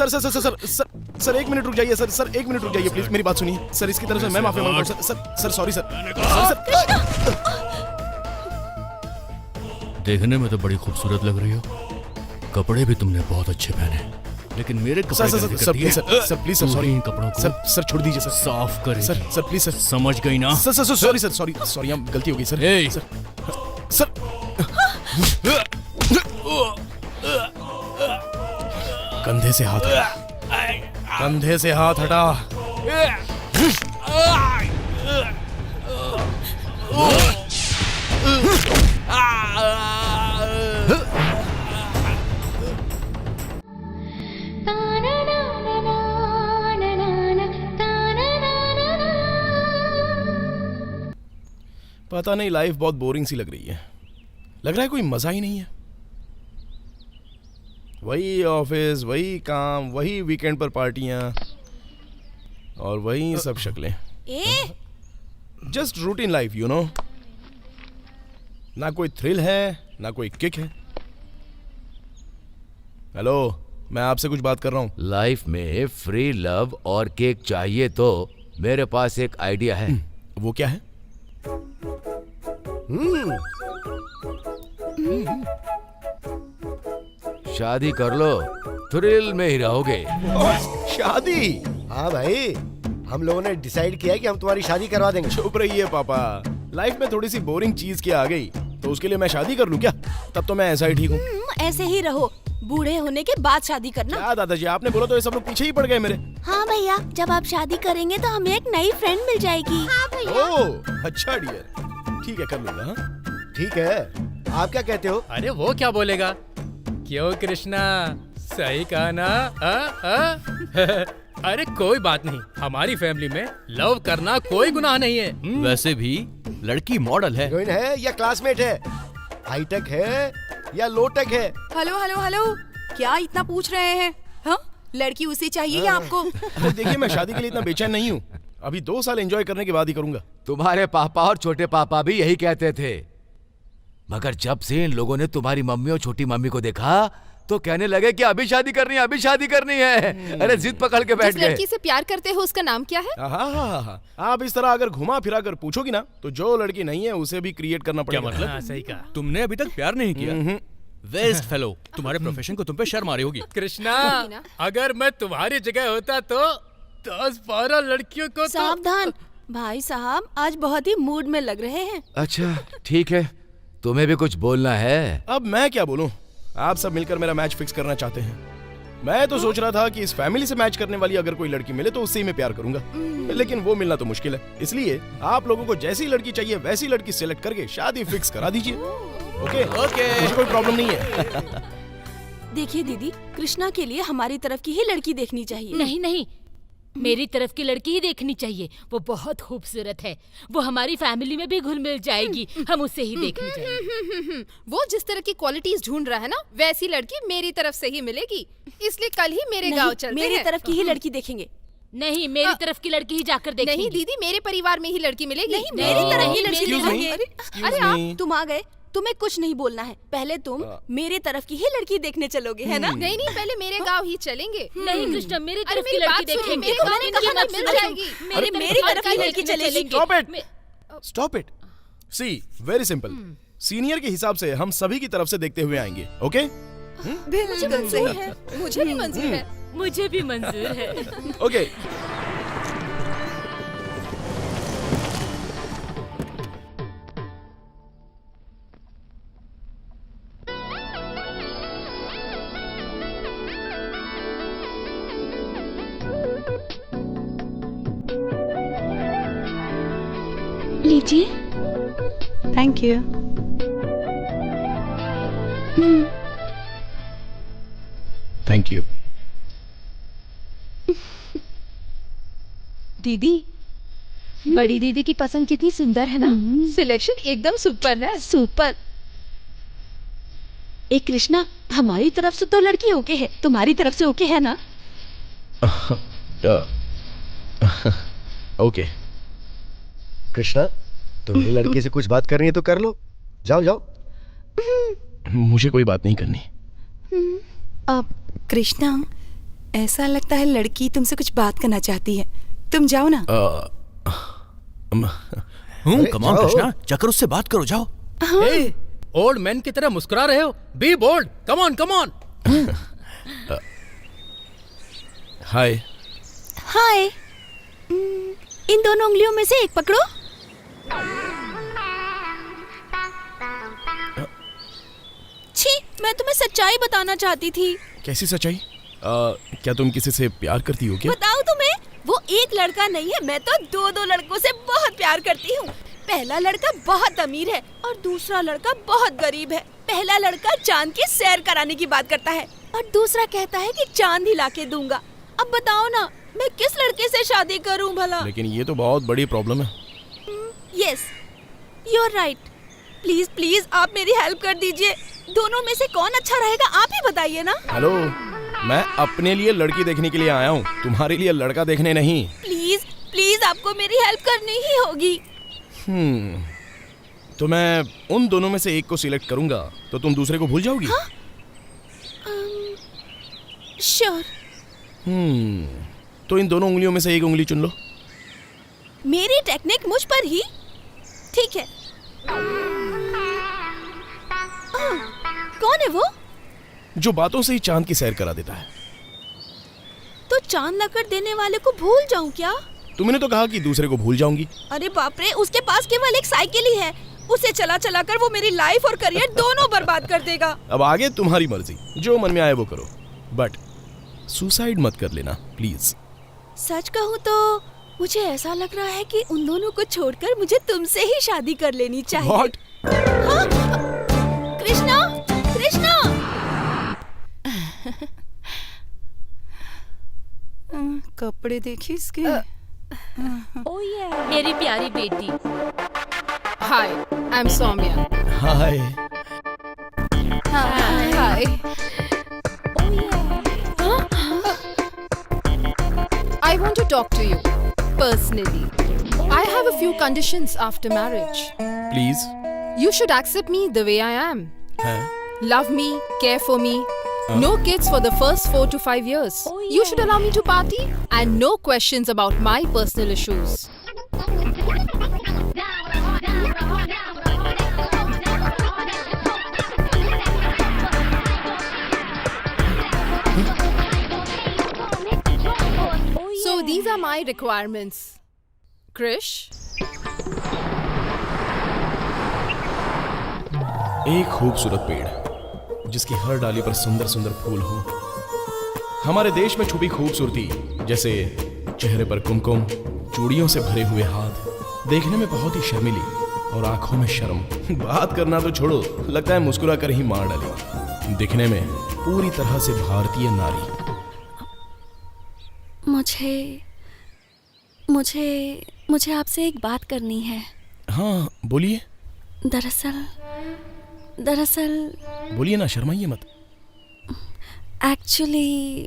Sir sir sir sir sir sir 1 minute रुक जाइए sir, sir 1 minute रुक जाइए प्लीज, मेरी बात सुनिए सर। इसकी तरफ से मैं माफी मांगता हूँ सर, सर सॉरी सर। देखने में तो बड़ी खूबसूरत लग रही हो, कपड़े भी तुमने बहुत अच्छे पहने, लेकिन मेरे कपड़े सर प्लीज सर सॉरी, इन कपड़ों को सर छोड़ दीजिए सर, साफ करें सर प्लीज सर, समझ गई ना? सर सॉरी सर, सॉरी हम गलती हो गई सर। सर कंधे से हाथ हटा, कंधे से हाथ हटा। पता नहीं लाइफ बहुत बोरिंग सी लग रही है, लग रहा है कोई मजा ही नहीं है। वही ऑफिस, वही काम, वही वीकेंड पर पार्टियां और वही सब शक्लें। Just routine life you know, ना कोई थ्रिल है ना कोई किक है। हेलो, मैं आपसे कुछ बात कर रहा हूँ। लाइफ में फ्री लव और केक चाहिए तो मेरे पास एक आइडिया है। वो क्या है? शादी कर लो, थ्रिल में ही रहोगे। शादी? हाँ भाई, हम लोगों ने डिसाइड किया है कि हम तुम्हारी शादी करवा देंगे। चुप रहिए पापा, लाइफ में थोड़ी सी बोरिंग चीज क्या आ गई तो उसके लिए मैं शादी कर लूं क्या? तब तो मैं ऐसा ही ठीक हूँ। ऐसे ही रहो, बूढ़े होने के बाद शादी करना। क्या दादाजी, आपने बोला तो ये सब लोग पीछे ही पड़ गए मेरे। हाँ भैया, जब आप शादी करेंगे तो हमें एक नई फ्रेंड मिल जाएगी। हाँ भैया। ओह अच्छा डियर, ठीक है कर लूंगा। हाँ ठीक है, आप क्या कहते हो? अरे वो क्या बोलेगा? क्यों कृष्णा, सही कहा ना? अरे कोई बात नहीं, हमारी फैमिली में लव करना कोई गुनाह नहीं है। वैसे भी लड़की मॉडल है। हीरोइन है या क्लासमेट है, हाईटेक है या लोटेक है? हेलो हेलो हेलो, क्या इतना पूछ रहे हैं? हाँ, लड़की उसे चाहिए या आपको? तो देखिए, मैं शादी के लिए इतना बेचैन नहीं हूँ, अभी 2 साल एंजॉय करने के बाद ही करूंगा। तुम्हारे पापा और छोटे पापा भी यही कहते थे, मगर जब से इन लोगों ने तुम्हारी मम्मी और छोटी मम्मी को देखा तो कहने लगे कि अभी शादी करनी है, अभी शादी करनी है। अरे जिद पकड़ के बैठ जिस गए। लड़की से प्यार करते हो उसका नाम क्या है? हाँ, आप इस तरह अगर घुमा फिरा कर पूछोगी ना तो जो लड़की नहीं है उसे भी क्रिएट करना क्या पड़ेगा। मतलब? हाँ, सही कहा। तुमने अभी तक प्यार नहीं किया? वेस्ट फेलो, तुम्हारे प्रोफेशन को तुम पे शर्म आ रही होगी। कृष्णा, अगर मैं तुम्हारी जगह होता तो 10-12 लड़कियों को सावधान भाई साहब, आज बहुत ही मूड में लग रहे हैं। अच्छा ठीक है, तुम्हें भी कुछ बोलना है? अब मैं क्या बोलूं, आप सब मिलकर मेरा मैच फिक्स करना चाहते हैं। मैं तो सोच रहा था कि इस फैमिली से मैच करने वाली अगर कोई लड़की मिले तो उससे ही मैं प्यार करूंगा, लेकिन वो मिलना तो मुश्किल है। इसलिए आप लोगों को जैसी लड़की चाहिए वैसी लड़की सिलेक्ट करके शादी फिक्स करा दीजिए। ओके ओके, मुझे कोई प्रॉब्लम नहीं है। देखिए दीदी, कृष्णा के लिए हमारी तरफ की ही लड़की देखनी चाहिए। नहीं, मेरी तरफ की लड़की ही देखनी चाहिए। वो बहुत खूबसूरत है, वो हमारी फैमिली में भी घुल मिल जाएगी, हम उसे ही देखनी चाहिए। वो जिस तरह की क्वालिटीज ढूंढ रहा है ना, वैसी लड़की मेरी तरफ से ही मिलेगी। इसलिए कल ही मेरे गांव चलते मेरी हैं। तरफ की ही लड़की देखेंगे। नहीं, मेरी तरफ की लड़की ही जाकर देखेंगे। नहीं दीदी, मेरे परिवार में ही लड़की मिलेगी। नहीं, मेरी तरफ ही लड़की Excuse me. देखेंगे। अरे आप, तुम आ गए, तुम्हें कुछ नहीं बोलना है। पहले तुम मेरी तरफ की ही लड़की देखने चलोगे, है ना? नहीं, पहले मेरे गांव ही चलेंगे। नहीं कृष्णा, मेरी अरे तरफ की मेरी लड़की बात सुनिए, देखेंगे। मेरे गांव में इनकी कहाँ मत मिल सुनो। जाएगी? मेरी तरफ की लड़की चलेगी। Stop it. Stop it. See very simple, senior के हिसाब से हम सभी की तरफ से देखते हुए आएंगे। ओके बिल्कुल सही है, मुझे भी मंजूर है। मुझे भी मंजूर है। ओके लीजिए। Thank you. Thank you. दीदी, बड़ी दीदी की पसंद कितनी सुंदर है ना? सिलेक्शन एकदम सुपर है, सुपर। एक कृष्णा, हमारी तरफ से तो लड़की ओके है, तुम्हारी तरफ से ओके है ना? ओके कृष्णा, तुम्हें लड़के से कुछ बात करनी है तो कर लो, जाओ जाओ। मुझे कोई बात नहीं करनी। कृष्णा, ऐसा लगता है लड़की तुमसे कुछ बात करना चाहती है। तुम जाओ ना। कम ऑन जाओ। कृष्णा, जाकर उससे बात करो, जाओ। ओल्ड मैन की तरह मुस्कुरा रहे हो। Be bold, come on come on. Hi. Hi. इन दोनों उंगलियों में से एक पकड़ो। छी, मैं तुम्हें सच्चाई बताना चाहती थी। कैसी सच्चाई? क्या तुम किसी से प्यार करती हो क्या? बताऊं तुम्हें? वो एक लड़का नहीं है, मैं तो दो लड़कों से बहुत प्यार करती हूँ। पहला लड़का बहुत अमीर है और दूसरा लड़का बहुत गरीब है। पहला लड़का चांद की सैर कराने की बात करता है और दूसरा कहता है कि चांद ही लाके दूंगा। अब बताओ ना, मैं किस लड़के से शादी करूं भला? लेकिन ये तो बहुत बड़ी प्रॉब्लम है। Yes, you are right. Please please आप मेरी हेल्प कर दीजिए। दोनों में से कौन अच्छा रहेगा आप ही बताइए ना। हेलो, मैं अपने लिए लड़की देखने के लिए आया हूँ, तुम्हारे लिए लड़का देखने नहीं। प्लीज प्लीज आपको मेरी हेल्प करनी ही होगी। तो मैं उन दोनों में से एक को सिलेक्ट करूंगा, तो तुम दूसरे को भूल जाओगी? श्योर। तो इन दोनों उंगलियों में से एक उंगली चुन लो। मेरी टेक्निक मुझ पर ही ठीक है। कौन है वो? जो बातों से ही चांद की सैर करा देता है। तो चांद लाकर देने वाले को भूल जाऊं क्या? तुमने तो कहा कि दूसरे को भूल जाऊंगी। अरे बाप रे, उसके पास केवल एक साइकिल ही है। उसे चला चला कर वो मेरी लाइफ और करियर दोनों बर्बाद कर देगा। अब आगे तुम्हारी मर्जी, जो मन में आए वो करो, बट सुसाइड मत कर लेना प्लीज। सच कहूँ तो मुझे ऐसा लग रहा है कि उन दोनों को छोड़कर मुझे तुमसे ही शादी कर लेनी चाहिए। What? हाँ? कृष्णा, कृष्णा! कपड़े देखिए इसके। मेरी प्यारी बेटी। Hi, I am Saumya. Hi. Hi. I want to talk to you personally. I have a few conditions after marriage. Please. You should accept me the way I am. हैं? Love me, care for me. No kids for the first 4 to 5 years. You should allow me to party and no questions about my personal issues. So these are my requirements. Krish? एक खूबसूरत पेड़ जिसकी हर डाली पर सुंदर सुंदर फूल हो। हमारे देश में छुपी खूबसूरती, जैसे चेहरे पर कुमकुम, चूड़ियों से भरे हुए हाथ, देखने में बहुत ही शर्मीली और आंखों में शर्म। बात करना तो छोड़ो, लगता है मुस्कुरा कर ही मार डालेगी। दिखने में पूरी तरह से भारतीय नारी। मुझे आपसे एक बात करनी है। हाँ बोलिए। दरअसल बोलिए ना, शर्माइए मत। एक्चुअली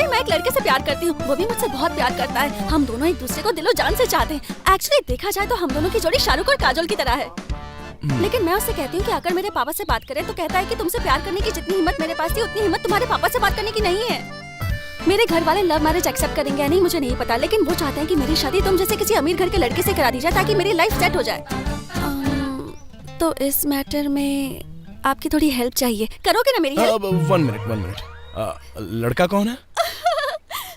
मैं एक लड़के से प्यार करती हूँ, वो भी मुझसे बहुत प्यार करता है। हम दोनों एक दूसरे को दिलो जान से चाहते हैं। एक्चुअली देखा जाए तो हम दोनों की जोड़ी शाहरुख और काजोल की तरह है। लेकिन मैं उससे कहती हूँ कि अगर मेरे पापा से बात करें तो कहता है कि तुमसे प्यार करने की जितनी हिम्मत मेरे पास थी उतनी हिम्मत तुम्हारे पापा से बात करने की नहीं है। मेरे घर वाले लव मैरिज एक्सेप्ट करेंगे या नहीं मुझे नहीं पता, लेकिन वो चाहते हैं कि मेरी शादी तुम जैसे किसी अमीर घर के लड़के से करा दी जाए ताकि मेरी लाइफ सेट हो जाए। तो इस मैटर में आपकी थोड़ी हेल्प चाहिए, करोगे ना मेरी हेल्प? 1 मिनट। लड़का कौन है?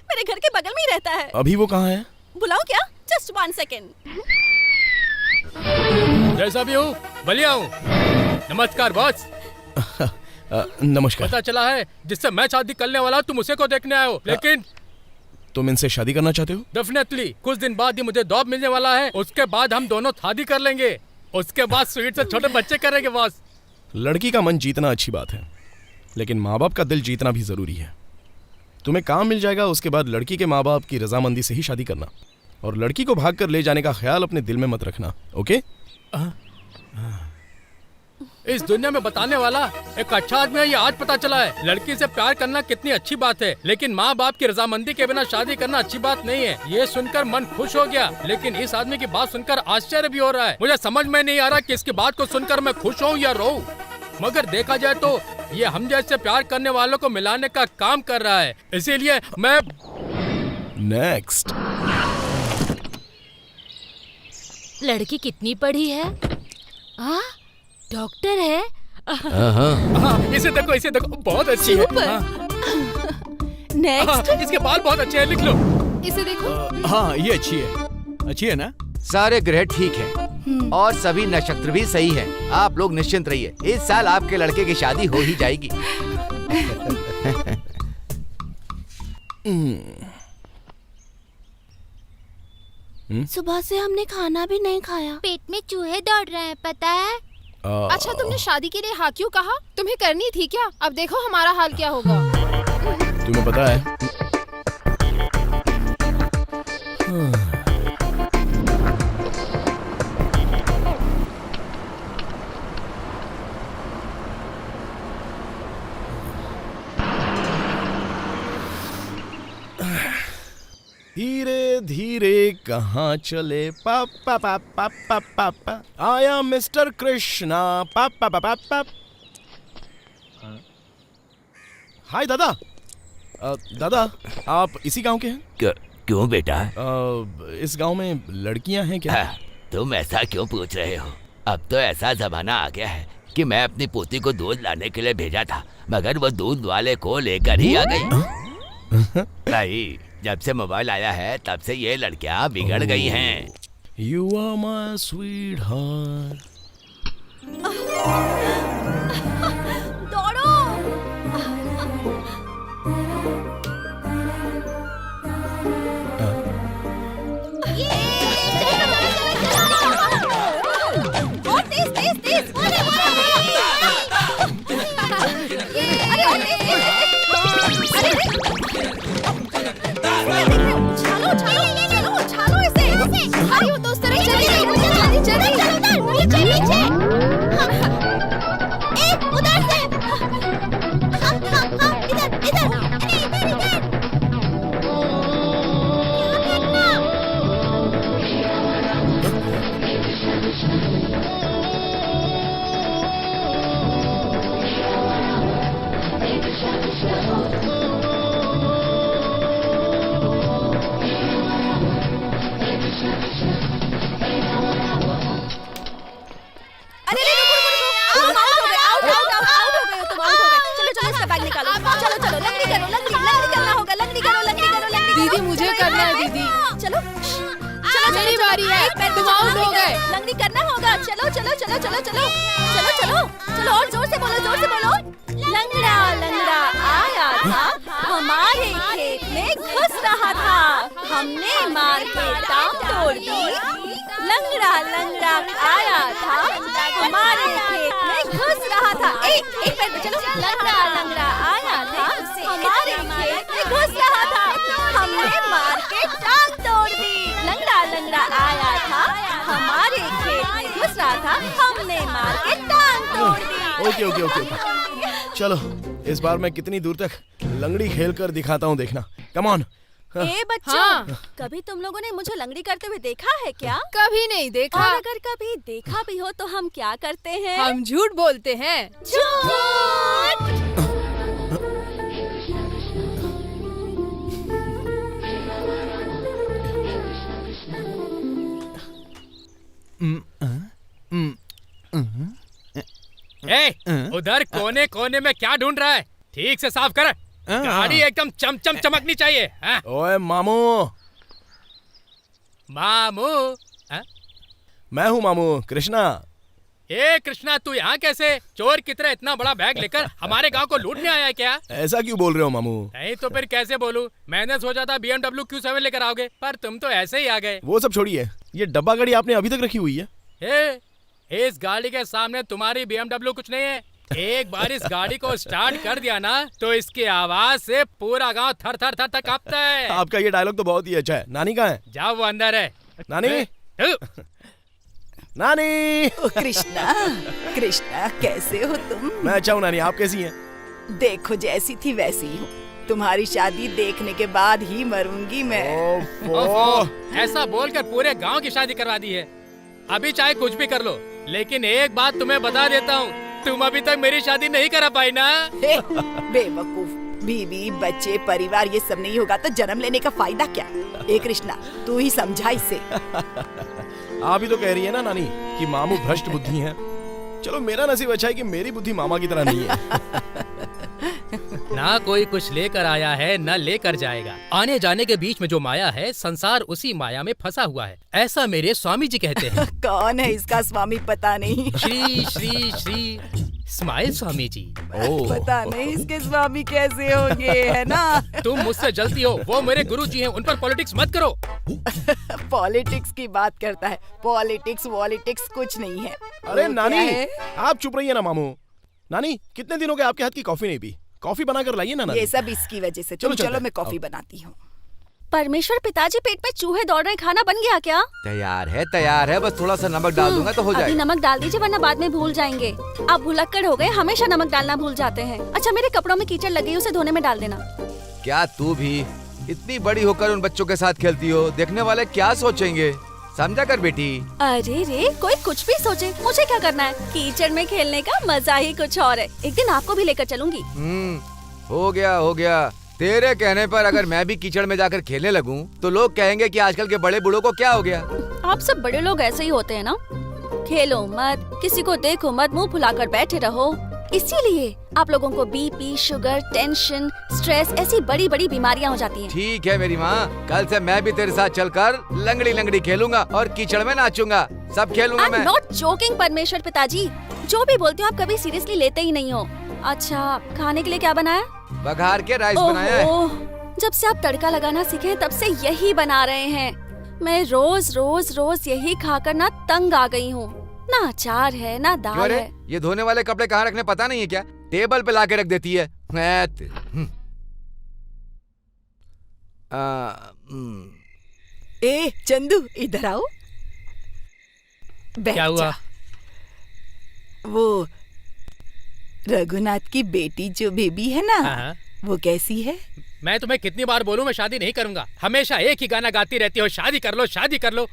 मेरे घर के बगल में ही रहता है। अभी वो कहाँ है? बुलाओ क्या? Just 1 second. जैसा भी हूँ बढ़िया हूँ। नमस्कार बॉस। नमस्कार। पता चला है जिससे मैं शादी करने वाला तुम उसे को देखने आए हो, लेकिन तुम इनसे शादी करना चाहते हो? डेफिनेटली। कुछ दिन बाद ही मुझे जॉब मिलने वाला है, उसके बाद हम दोनों शादी कर लेंगे। उसके बाद स्वीट से छोटे बच्चे करेंगे बॉस। लड़की का मन जीतना अच्छी बात है, लेकिन माँ बाप का दिल जीतना भी जरूरी है। तुम्हें काम मिल जाएगा, उसके बाद लड़की के माँ बाप की रजामंदी से ही शादी करना, और लड़की को भाग कर ले जाने का ख्याल अपने दिल में मत रखना, ओके? इस दुनिया में बताने वाला एक अच्छा आदमी है, ये आज पता चला है। लड़की से प्यार करना कितनी अच्छी बात है, लेकिन माँ बाप की रजामंदी के बिना शादी करना अच्छी बात नहीं है। ये सुनकर मन खुश हो गया, लेकिन इस आदमी की बात सुनकर आश्चर्य भी हो रहा है। मुझे समझ में नहीं आ रहा कि इसकी बात को सुनकर मैं खुश हूँ या रोऊं। मगर देखा जाए तो ये हम जैसे प्यार करने वालों को मिलाने का काम कर रहा है, इसीलिए मैं नेक्स्ट। लड़की कितनी पढ़ी है? हाँ, डॉक्टर है। हाँ, इसे देखो बहुत अच्छी है। नेक्स्ट। इसके बाल बहुत अच्छे हैं, लिख लो। इसे देखो। हाँ ये अच्छी है ना? सारे ग्रह ठीक हैं और सभी नक्षत्र भी सही हैं। आप लोग निश्चिंत रहिए, इस साल आपके लड़के की शादी हो ही जाएगी। सुबह से हमने खाना भी नहीं खाया। पेट में चूहे दौड़ रहे हैं, पता है? अच्छा तुमने शादी के लिए हाँ क्यों कहा? तुम्हें करनी थी क्या? अब देखो हमारा हाल क्या होगा। तुम्हें पता है धीरे धीरे कहाँ चले पापा पापा पापा पापा आया मिस्टर कृष्णा पापा पापा पापा। हाय दादा। दादा आप इसी गांव के हैं? क्यों बेटा? इस गांव में लड़कियां हैं क्या? तुम ऐसा क्यों पूछ रहे हो? अब तो ऐसा जमाना आ गया है कि मैं अपनी पोती को दूध लाने के लिए भेजा था, मगर वो दूध वाले को लेकर ही आ गई। भाई जब से मोबाइल आया है तब से ये लड़कियां बिगड़ गई हैं। You are my sweetheart. दौड़ो। और तेज तेज तेज। अरे और तेज तेज। उछालो उछालो इसे। अरे वो तो उस तरफ चली गई। जल्दी नीचे नीचे। उधर से। इधर दीदी मुझे करना है दीदी। चलो मेरी बारी है, तुम आउट हो गए। लंगड़ी करना होगा। चलो और जोर से बोलो। लंगड़ा लंगड़ा आया था, हमारे खेत में घुस रहा था, हमने मार के टांग तोड़ दी। लंगड़ा लंगड़ा आया था, हमारे खेत में घुस रहा था। एक पैर पे चलो। लंगड़ा लंगड़ा आया था, हमारे खेत में घुस रहा था, हमने मार के टांग तोड़ दी। लंगड़ा लंगड़ा आया था, हमारे खेत में घुस रहा था, हमने मार के टांग तोड़ दी। ओके। चलो इस बार मैं कितनी दूर तक लंगड़ी खेल कर दिखाता हूँ, देखना। Come on. ए बच्चों, हाँ। कभी तुम लोगों ने मुझे लंगड़ी करते हुए देखा है क्या? कभी नहीं देखा। और अगर कभी देखा भी हो तो हम क्या करते हैं? हम झूठ बोलते हैं। झूठ। उधर कोने कोने में क्या ढूंढ रहा है? ठीक से साफ कर। गाड़ी एकदम चमचम चमकनी चाहिए। ओए मामू। मामू? मैं हूँ मामू, कृष्णा। ए कृष्णा, तू यहाँ कैसे? चोर की तरह इतना बड़ा बैग लेकर हमारे गांव को लूटने आया है क्या? ऐसा क्यों बोल रहे हो मामू? नहीं तो फिर कैसे बोलूं? मैंने सोचा था BMW Q7 लेकर आओगे, पर तुम तो ऐसे ही आ गए। वो सब छोड़िए, ये डब्बा गाड़ी आपने अभी तक रखी हुई है? इस गाड़ी के सामने तुम्हारी BMW कुछ नहीं है। एक बार इस गाड़ी को स्टार्ट कर दिया ना तो इसकी आवाज से पूरा गांव थर थर थर थर कांपता है। आपका ये डायलॉग तो बहुत ही अच्छा है। नानी कहाँ है? जाओ, वो अंदर है। नानी। नानी। कृष्णा कैसे हो तुम? मैं अच्छा हूँ नानी, आप कैसी हैं? देखो जैसी थी वैसी ही हूँ। तुम्हारी शादी देखने के बाद ही मरूंगी मैं। ऐसा बोलकर पूरे गांव की शादी करवा दी है। अभी चाहे कुछ भी कर लो, लेकिन एक बात तुम्हें बता देता हूँ, तुम अभी तक मेरी शादी नहीं करा पाई ना? हे, बेवकूफ, बीवी बच्चे परिवार ये सब नहीं होगा तो जन्म लेने का फायदा क्या? ए कृष्णा, तू ही समझा इसे। आप ही तो कह रही है ना नानी कि मामू भ्रष्ट बुद्धि हैं। चलो मेरा नसीब अच्छा है कि मेरी बुद्धि मामा की तरह नहीं है। ना कोई कुछ लेकर आया है न लेकर जाएगा। आने जाने के बीच में जो माया है, संसार उसी माया में फंसा हुआ है, ऐसा मेरे स्वामी जी कहते हैं। कौन है इसका स्वामी पता नहीं। श्री श्री श्री स्माइल स्वामी जी। पता नहीं इसके स्वामी कैसे होंगे, है ना? तुम मुझसे जलती हो, वो मेरे गुरु जी हैं, उन पर पॉलिटिक्स मत करो। पॉलिटिक्स की बात करता है, पॉलिटिक्स वॉलिटिक्स कुछ नहीं है। अरे वो नानी, क्या है? आप चुप रहिए ना मामू। नानी, कितने दिन हो गए आपके हाथ की कॉफी नहीं पी? कॉफी बना कर लाइए ना नानी। ये सब इसकी वजह से। चलो, चलो चलते मैं हैं। कॉफी आओ। बनाती हूँ। परमेश्वर पिताजी, पेट में चूहे दौड़ रहे, खाना बन गया क्या? तैयार है, बस थोड़ा सा नमक डाल दूंगा तो हो अभी जाएगा। नमक डाल दीजिए वरना बाद में भूल जाएंगे। आप भुलक्कड़ हो गए, हमेशा नमक डालना भूल जाते हैं। अच्छा, मेरे कपड़ों में कीचड़ लगी, उसे धोने में डाल देना। क्या तू भी इतनी बड़ी होकर उन बच्चों के साथ खेलती हो? देखने वाले क्या सोचेंगे, समझा कर बेटी। अरे रे, कोई कुछ भी सोचे, मुझे क्या करना है? कीचड़ में खेलने का मजा ही कुछ और है। एक दिन आपको भी लेकर चलूंगी। हो गया। तेरे कहने पर अगर मैं भी कीचड़ में जाकर खेलने लगूं तो लोग कहेंगे कि आजकल के बड़े बूढ़ों को क्या हो गया। आप सब बड़े लोग ऐसे ही होते हैं ना। खेलो मत, किसी को देखो मत, मुंह फुलाकर बैठे रहो। इसीलिए आप लोगों को बीपी, शुगर, टेंशन, स्ट्रेस ऐसी बड़ी बड़ी बीमारियां हो जाती हैं। ठीक है मेरी माँ, कल से मैं भी तेरे साथ चलकर लंगड़ी खेलूंगा और कीचड़ में नाचूंगा, सब खेलूंगा मैं। नॉट जोकिंग परमेश्वर पिताजी, जो भी बोलते हो आप कभी सीरियसली लेते ही नहीं हो। अच्छा, खाने के लिए क्या बनाया? बघार के राइस बनाया है। ओह, जब से आप तड़का लगाना सीखे हैं, तब से यही बना रहे हैं। मैं रोज यही खाकर ना तंग आ गई हूँ। ना अचार है ना दाल अरे है। ये धोने वाले कपड़े कहाँ रखने पता नहीं है क्या? टेबल पे लाके रख देती है। ए चंदू, इधर आओ। बैठ क्या हुआ? जा। वो रघुनाथ की बेटी जो बेबी है ना, हाँ। वो कैसी है? मैं तुम्हें कितनी बार बोलूं मैं शादी नहीं करूंगा? हमेशा एक ही गाना गाती रहती हो, शादी कर लो शादी कर लो।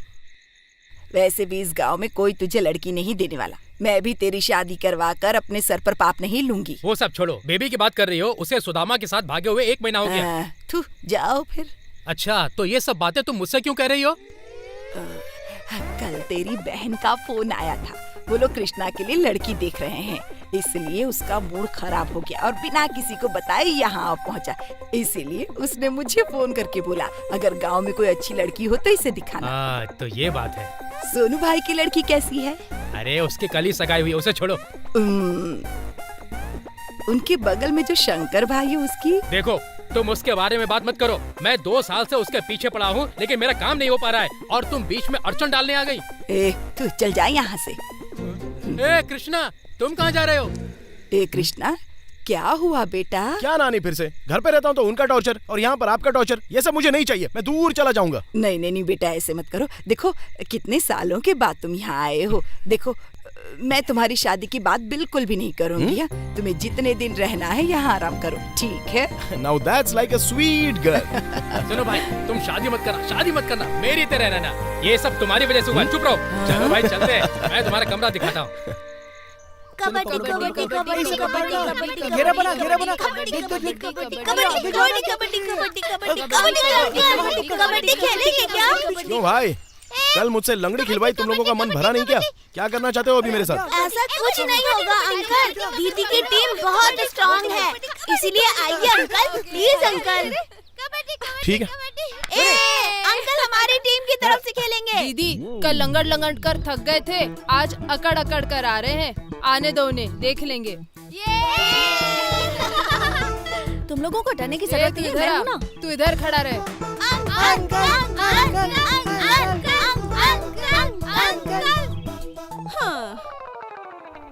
वैसे भी इस गांव में कोई तुझे लड़की नहीं देने वाला। मैं भी तेरी शादी करवा कर अपने सर पर पाप नहीं लूंगी। वो सब छोड़ो, बेबी की बात कर रही हो, उसे सुदामा के साथ भागे हुए 1 महीना हो गया। थू, जाओ फिर। अच्छा, तो ये सब बातें तुम मुझसे क्यों कह रही हो? कल तेरी बहन का फोन आया था, वो लोग कृष्णा के लिए लड़की देख रहे हैं, इसलिए उसका मूड खराब हो गया और बिना किसी को बताए यहाँ पहुँचा। इसीलिए उसने मुझे फोन करके बोला अगर गांव में कोई अच्छी लड़की हो तो इसे दिखाना। तो ये बात है। सोनू भाई की लड़की कैसी है? अरे उसकी कल ही सगाई हुई है, उसे छोड़ो। उनके बगल में जो शंकर भाई है उसकी। देखो, तुम उसके बारे में बात मत करो। मैं 2 साल से उसके पीछे पड़ा हूँ, लेकिन मेरा काम नहीं हो पा रहा है और तुम बीच में अड़चन डालने आ गई। तू चल जा यहाँ से। ए कृष्णा, तुम कहाँ जा रहे हो? ए कृष्णा, क्या हुआ बेटा? क्या नानी, फिर से घर पे रहता हूँ तो उनका टॉर्चर और यहाँ पर आपका टॉर्चर, ये सब मुझे नहीं चाहिए। मैं दूर चला जाऊंगा। नहीं बेटा, ऐसे मत करो। देखो कितने सालों के बाद तुम यहाँ आए हो। देखो मैं तुम्हारी शादी की बात बिल्कुल भी नहीं करूँगी। तुम्हें जितने दिन रहना है यहाँ आराम करो, ठीक है? Now that's like a sweet girl. सुनो भाई, तुम शादी मत करना, मेरी तरह रहना। ये सब तुम्हारी वजह से हुआ, चुप रहो। चलो भाई चलते हैं, मैं तुम्हारा कमरा दिखाता हूँ। कबड्डी कबड्डी कबड्डी कबड्डी घेरा बना कबड्डी खेलेंगे क्या? क्यों भाई, कल मुझसे लंगड़ी खिलवाई, तुम लोगों का मन भरा नहीं क्या? क्या करना चाहते हो अभी मेरे साथ? ऐसा कुछ नहीं होगा अंकल, दीदी की टीम बहुत स्ट्रांग है, इसीलिए आइए अंकल, प्लीज अंकल। ठीक है। अंकल हमारी टीम की तरफ से खेलेंगे। दीदी कल लंगड़ कर थक गए थे, आज अकड़ कर आ रहे हैं। आने दो उन्हें, देख लेंगे। तुम लोगों को डरने की जरूरत नहीं है, मैं हूं ना। तू इधर खड़ा रहे।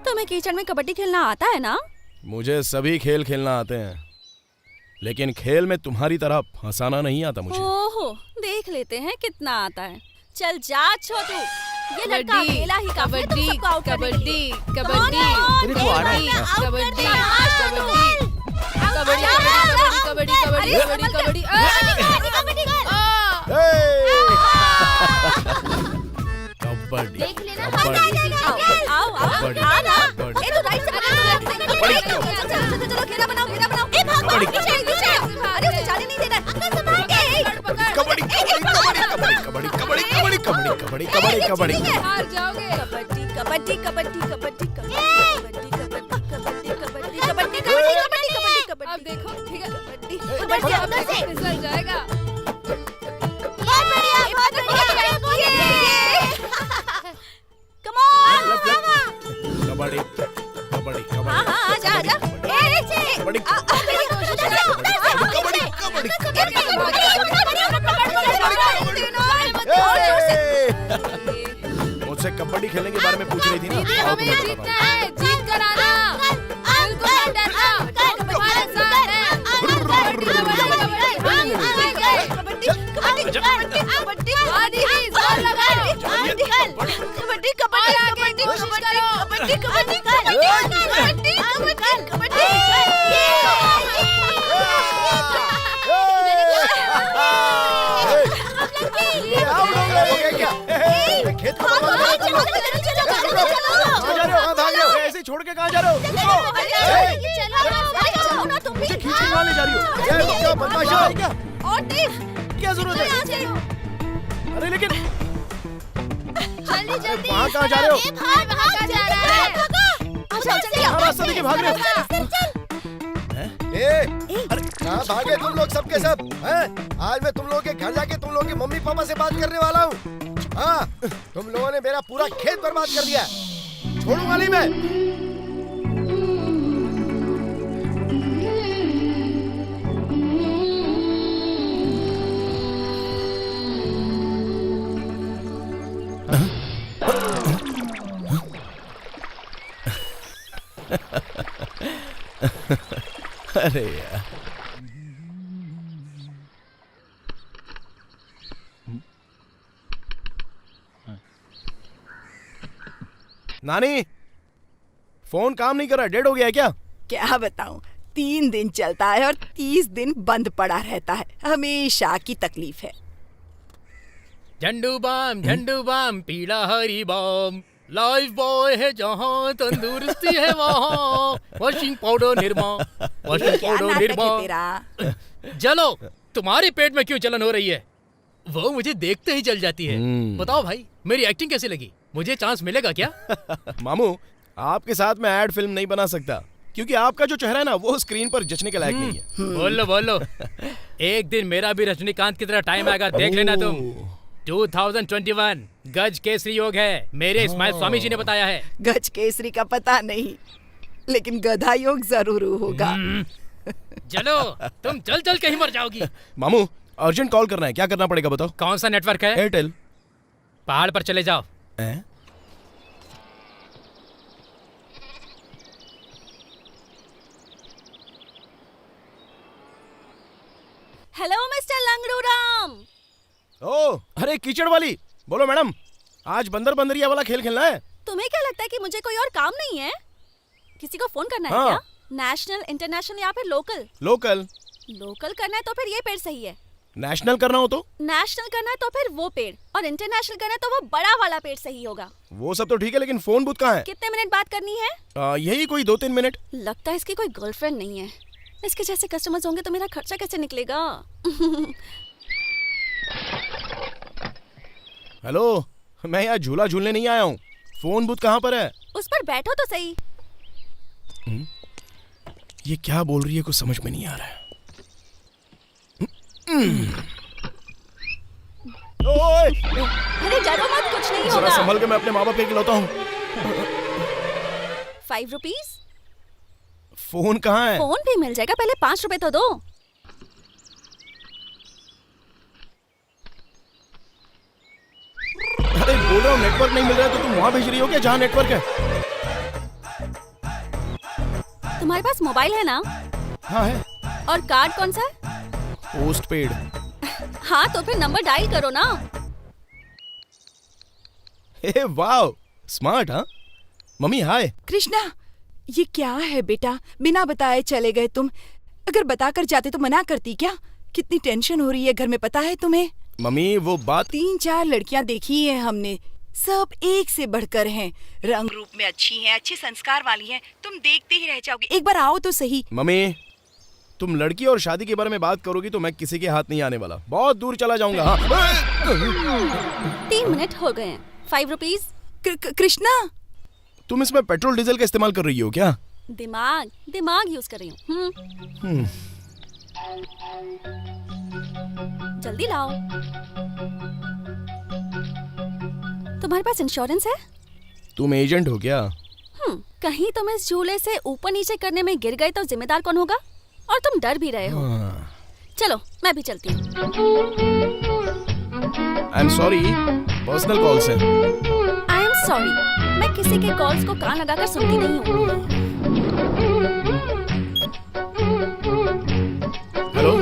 तुम्हें कीचड़ में कबड्डी खेलना आता है ना? मुझे सभी खेल खेलना आते हैं, लेकिन खेल में तुम्हारी तरह फंसाना नहीं आता मुझे। ओहो, देख लेते हैं कितना आता है। चल जा छोटू, ये लड़का अकेला ही काफी है तुम सबको आउट करने के लिए। कबड्डी देख लेना, आओ आओ, आ ना। ए तो राइट से कबड्डी कबड्डी कबड्डी कबड्डी कबड्डी कबड्डी कबड्डी हार जाओगे। कबड्डी कबड्डी कबड्डी कबड्डी कबड्डी कबड्डी कबड्डी कबड्डी कबड्डी कबड्डी अब देखो ठीक है कबड्डी कबड्डी अंदर से फिसल जाएगा। कम ऑन कबड्डी कबड्डी कबड्डी हाँ हाँ आजा आजा कबड्डी मुझसे कबड्डी खेलने के बारे में पूछ रही थी ना। आओ हमें तुम्हें जीतना बताता है, जीत कर आना। बिल्कुल मत डरना, तुम्हारे साथ है। जोर लगाओ। कबड्डी कबड्डी कबड्डी कबड्डी ये आउट हो गए क्या? खेत को कहाँ जा रहे हो? भाग रहे हो? ऐसे छोड़ के कहाँ जा रहे हो? मुझे खींच के ले जा रही हो? क्या बदमाश है क्या? क्या जरूरत है? अरे लेकिन वहाँ कहाँ जा रहे हो? रास्ता देखिए, भाग रहे हो? अरे कहाँ भागे तुम लोग सबके सब हैं? आज मैं तुम लोगों के घर जाके तुम लोगों के मम्मी पापा से बात करने वाला हूँ। हाँ, तुम लोगों ने मेरा पूरा खेत बर्बाद कर दिया, छोड़ूंगा नहीं मैं। अरे यार, नानी फोन काम नहीं कर रहा, डेड हो गया है क्या? क्या बताऊं, 3 दिन चलता है और 30 दिन बंद पड़ा रहता है। हमेशा की तकलीफ है। झंडू बाम पीला हरी बाम, लाइफ बॉय है जहाँ तंदुरुस्ती है वहाँ, वॉशिंग पाउडर निरमा, वॉशिंग क्या पाउडर नाटक निरमा। है तेरा? चलो, तुम्हारे पेट में क्यों जलन हो रही है? वो मुझे देखते ही जल जाती है। बताओ भाई, मेरी एक्टिंग कैसी लगी? मुझे चांस मिलेगा क्या? मामू, आपके साथ मैं एड फिल्म नहीं बना सकता, क्योंकि आपका जो चेहरा है ना वो स्क्रीन पर जचने के लायक नहीं है। बोलो बोलो, एक दिन मेरा भी रजनीकांत की तरह टाइम आएगा, देख लेना तुम। 2021 गज केसरी योग है, मेरे इस्माइल स्वामी जी ने बताया है। गज केसरी का पता नहीं, लेकिन गधा योग जरूर होगा। चलो, तुम चल चल के ही मर जाओगी। मामू, अर्जेंट कॉल करना है, क्या करना पड़ेगा बताओ? कौन सा नेटवर्क है? एयरटेल। पहाड़ पर चले जाओ। Hello mister लंगड़ूराम। ओ, अरे कीचड़ वाली, बोलो मैडम, आज बंदर बंदरिया वाला खेल खेलना है। तुम्हें क्या लगता है कि मुझे कोई और काम नहीं है? किसी को फोन करना है हाँ। क्या? नेशनल, इंटरनेशनल या फिर लोकल? लोकल। लोकल करना है तो फिर ये पेड़ सही है। नेशनल करना हो तो? नेशनल करना है तो फिर वो पेड़, और इंटरनेशनल करना है तो वो बड़ा वाला पेड़ सही होगा। वो सब तो ठीक है, लेकिन फोन बूथ कहाँ है? कितने मिनट बात करनी है? यही कोई 2-3 मिनट। लगता है इसकी कोई गर्लफ्रेंड नहीं है। इसके जैसे कस्टमर्स होंगे तो मेरा खर्चा कैसे निकलेगा? हेलो, मैं यहाँ झूला झूलने नहीं आया हूँ। फोन बूथ कहाँ पर है? उस पर बैठो तो सही। ये क्या बोल रही है, कुछ समझ में नहीं आ रहा है। ओए! अरे डरो मत, कुछ नहीं जरा होगा। संभल के, मैं अपने माँ बाप के खिलौता हूँ। 5 रुपीज। फोन कहाँ है? फोन भी मिल जाएगा, पहले 5 रुपए तो दो। अरे बोल रहा हूँ, नेटवर्क नहीं मिल रहा है तो तुम वहाँ भेज रही हो क्या जहाँ नेटवर्क है? तुम्हारे पास मोबाइल है ना? हाँ है। और कार्ड कौन सा है? Post paid. हाँ तो फिर नंबर डायल करो ना। हे वाह, स्मार्ट। हाँ मम्मी, हाय। कृष्णा, ये क्या है बेटा? बिना बताए चले गए तुम। अगर बताकर जाते तो मना करती क्या? कितनी टेंशन हो रही है घर में, पता है तुम्हें? मम्मी वो बात। 3-4 लड़कियां देखी है हमने, सब एक से बढ़कर हैं। रंग रूप में अच्छी हैं, अच्छे संस्कार वाली हैं। तुम देखते ही रह जाओगे, एक बार आओ तो सही। मम्मी, तुम लड़की और शादी के बारे में बात करोगी तो मैं किसी के हाथ नहीं आने वाला, बहुत दूर चला जाऊंगा। हाँ 3 मिनट हो गए हैं। 5 रुपीज। कृष्णा, तुम इसमें पेट्रोल डीजल का इस्तेमाल कर रही हो क्या? दिमाग यूज कर रही हूँ। जल्दी लाओ। तुम्हारे पास इंश्योरेंस है? तुम एजेंट हो क्या? कहीं तुम इस झूले से ऊपर नीचे करने में गिर गए तो जिम्मेदार कौन होगा? और तुम डर भी रहे हो। चलो मैं भी चलती हूँ। I am sorry, personal calls हैं। आई एम सॉरी, मैं किसी के कॉल्स को कान लगाकर सुनती नहीं हूँ। हेलो,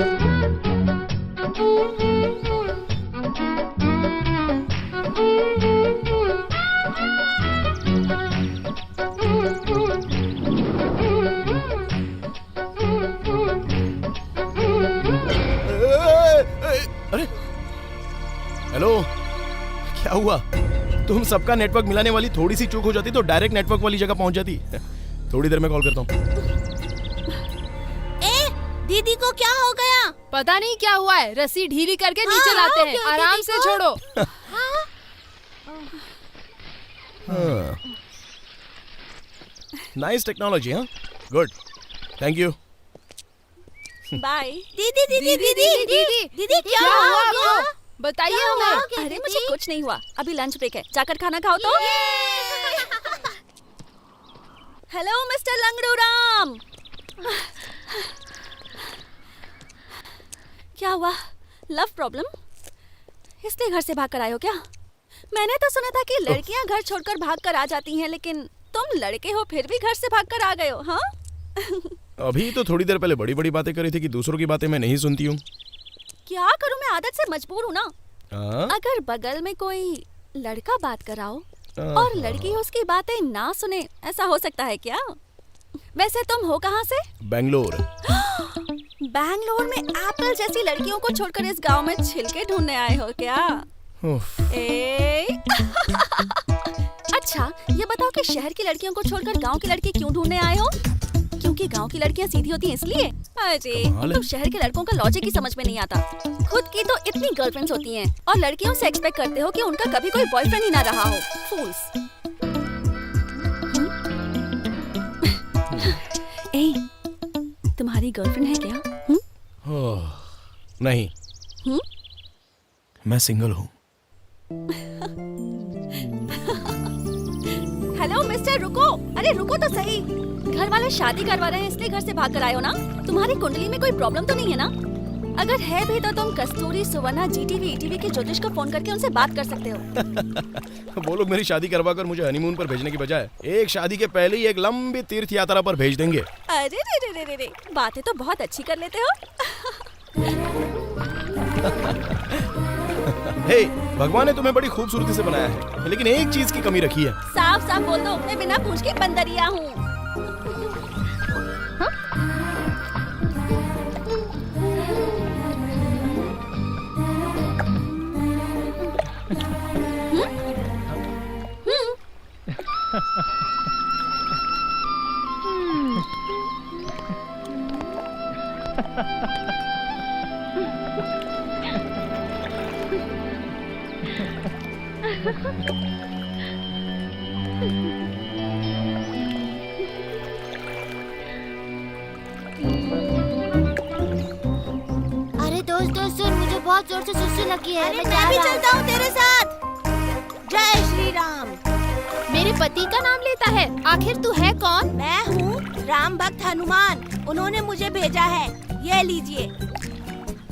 अरे हेलो, क्या हुआ? तुम सबका नेटवर्क मिलाने वाली थोड़ी सी चूक हो जाती तो डायरेक्ट नेटवर्क वाली जगह पहुंच जाती। थोड़ी देर में कॉल करता हूँ। दीदी को क्या हो गया? पता नहीं क्या हुआ है, रस्सी ढीली करके नीचे लाते हैं। आराम से छोड़ो। Nice technology. हाँ, गुड, थैंक यू। बाय। दीदी क्या हुआ आपको? बताइए हमें। अरे मुझे कुछ नहीं हुआ, अभी लंच ब्रेक है, जाकर खाना खाओ तो। Hello mister Langdu Ram. क्या हुआ? Love problem? इसलिए घर से भाग कर आए हो क्या? मैंने तो सुना था कि लड़कियां घर छोड़कर भाग कर आ जाती हैं, लेकिन तुम लड़के हो फिर भी घर से भाग कर आ गए हो। हाँ अभी तो थोड़ी देर पहले बड़ी बड़ी बातें करी थी कि दूसरों की बातें मैं नहीं सुनती हूँ। क्या करूं, मैं आदत से मजबूर हूँ ना। अगर बगल में कोई लड़का बात कराओ और लड़की उसकी बातें ना सुने, ऐसा हो सकता है क्या? वैसे तुम हो कहाँ से? बेंगलोर। बैंगलोर में एप्पल जैसी लड़कियों को छोड़कर इस गांव में छिलके ढूंढने आए हो क्या? अच्छा ये बताओ कि शहर की लड़कियों को छोड़कर गांव की लड़की क्यों ढूंढने आए हो? क्योंकि गांव की लड़कियां सीधी होती हैं इसलिए? अरे तुम शहर के लड़कों का लॉजिक ही समझ में नहीं आता। खुद की तो इतनी गर्लफ्रेंड्स होती हैं और लड़कियों से एक्सपेक्ट करते हो कि उनका कभी कोई बॉयफ्रेंड ही ना रहा हो। फूल्स। तुम्हारी गर्लफ्रेंड है क्या? नहीं। मैं सिंगल हूँ। हेलो मिस्टर, रुको। अरे रुको तो सही। घर वाले शादी करवा रहे हैं इसलिए घर से भाग कर आए हो ना? तुम्हारी कुंडली में कोई प्रॉब्लम तो नहीं है ना? अगर है भी तो तुम कस्तूरी, सुवर्णा, जीटीवी, ईटीवी के ज्योतिष को फोन करके उनसे बात कर सकते हो। वो लोग मेरी शादी करवा कर मुझे हनीमून पर भेजने की बजाय एक शादी के पहले ही एक लंबी तीर्थ यात्रा पर भेज देंगे। अरे रे रे रे रे, बातें तो बहुत अच्छी कर लेते हो। हे, भगवान ने तुम्हें बड़ी खूबसूरती से बनाया है, लेकिन एक चीज की कमी रखी है। साफ साफ बोल दो, मैं बिना पूछ के बंदरिया हूँ। अरे दोस्त सुन, मुझे बहुत जोर से सुस्ती लगी है। मैं भी चलता हूँ तेरे साथ। जय श्री राम। मेरे पति का नाम लेता है, आखिर तू है कौन? मैं हूँ राम भक्त हनुमान, उन्होंने मुझे भेजा है। ये लीजिए।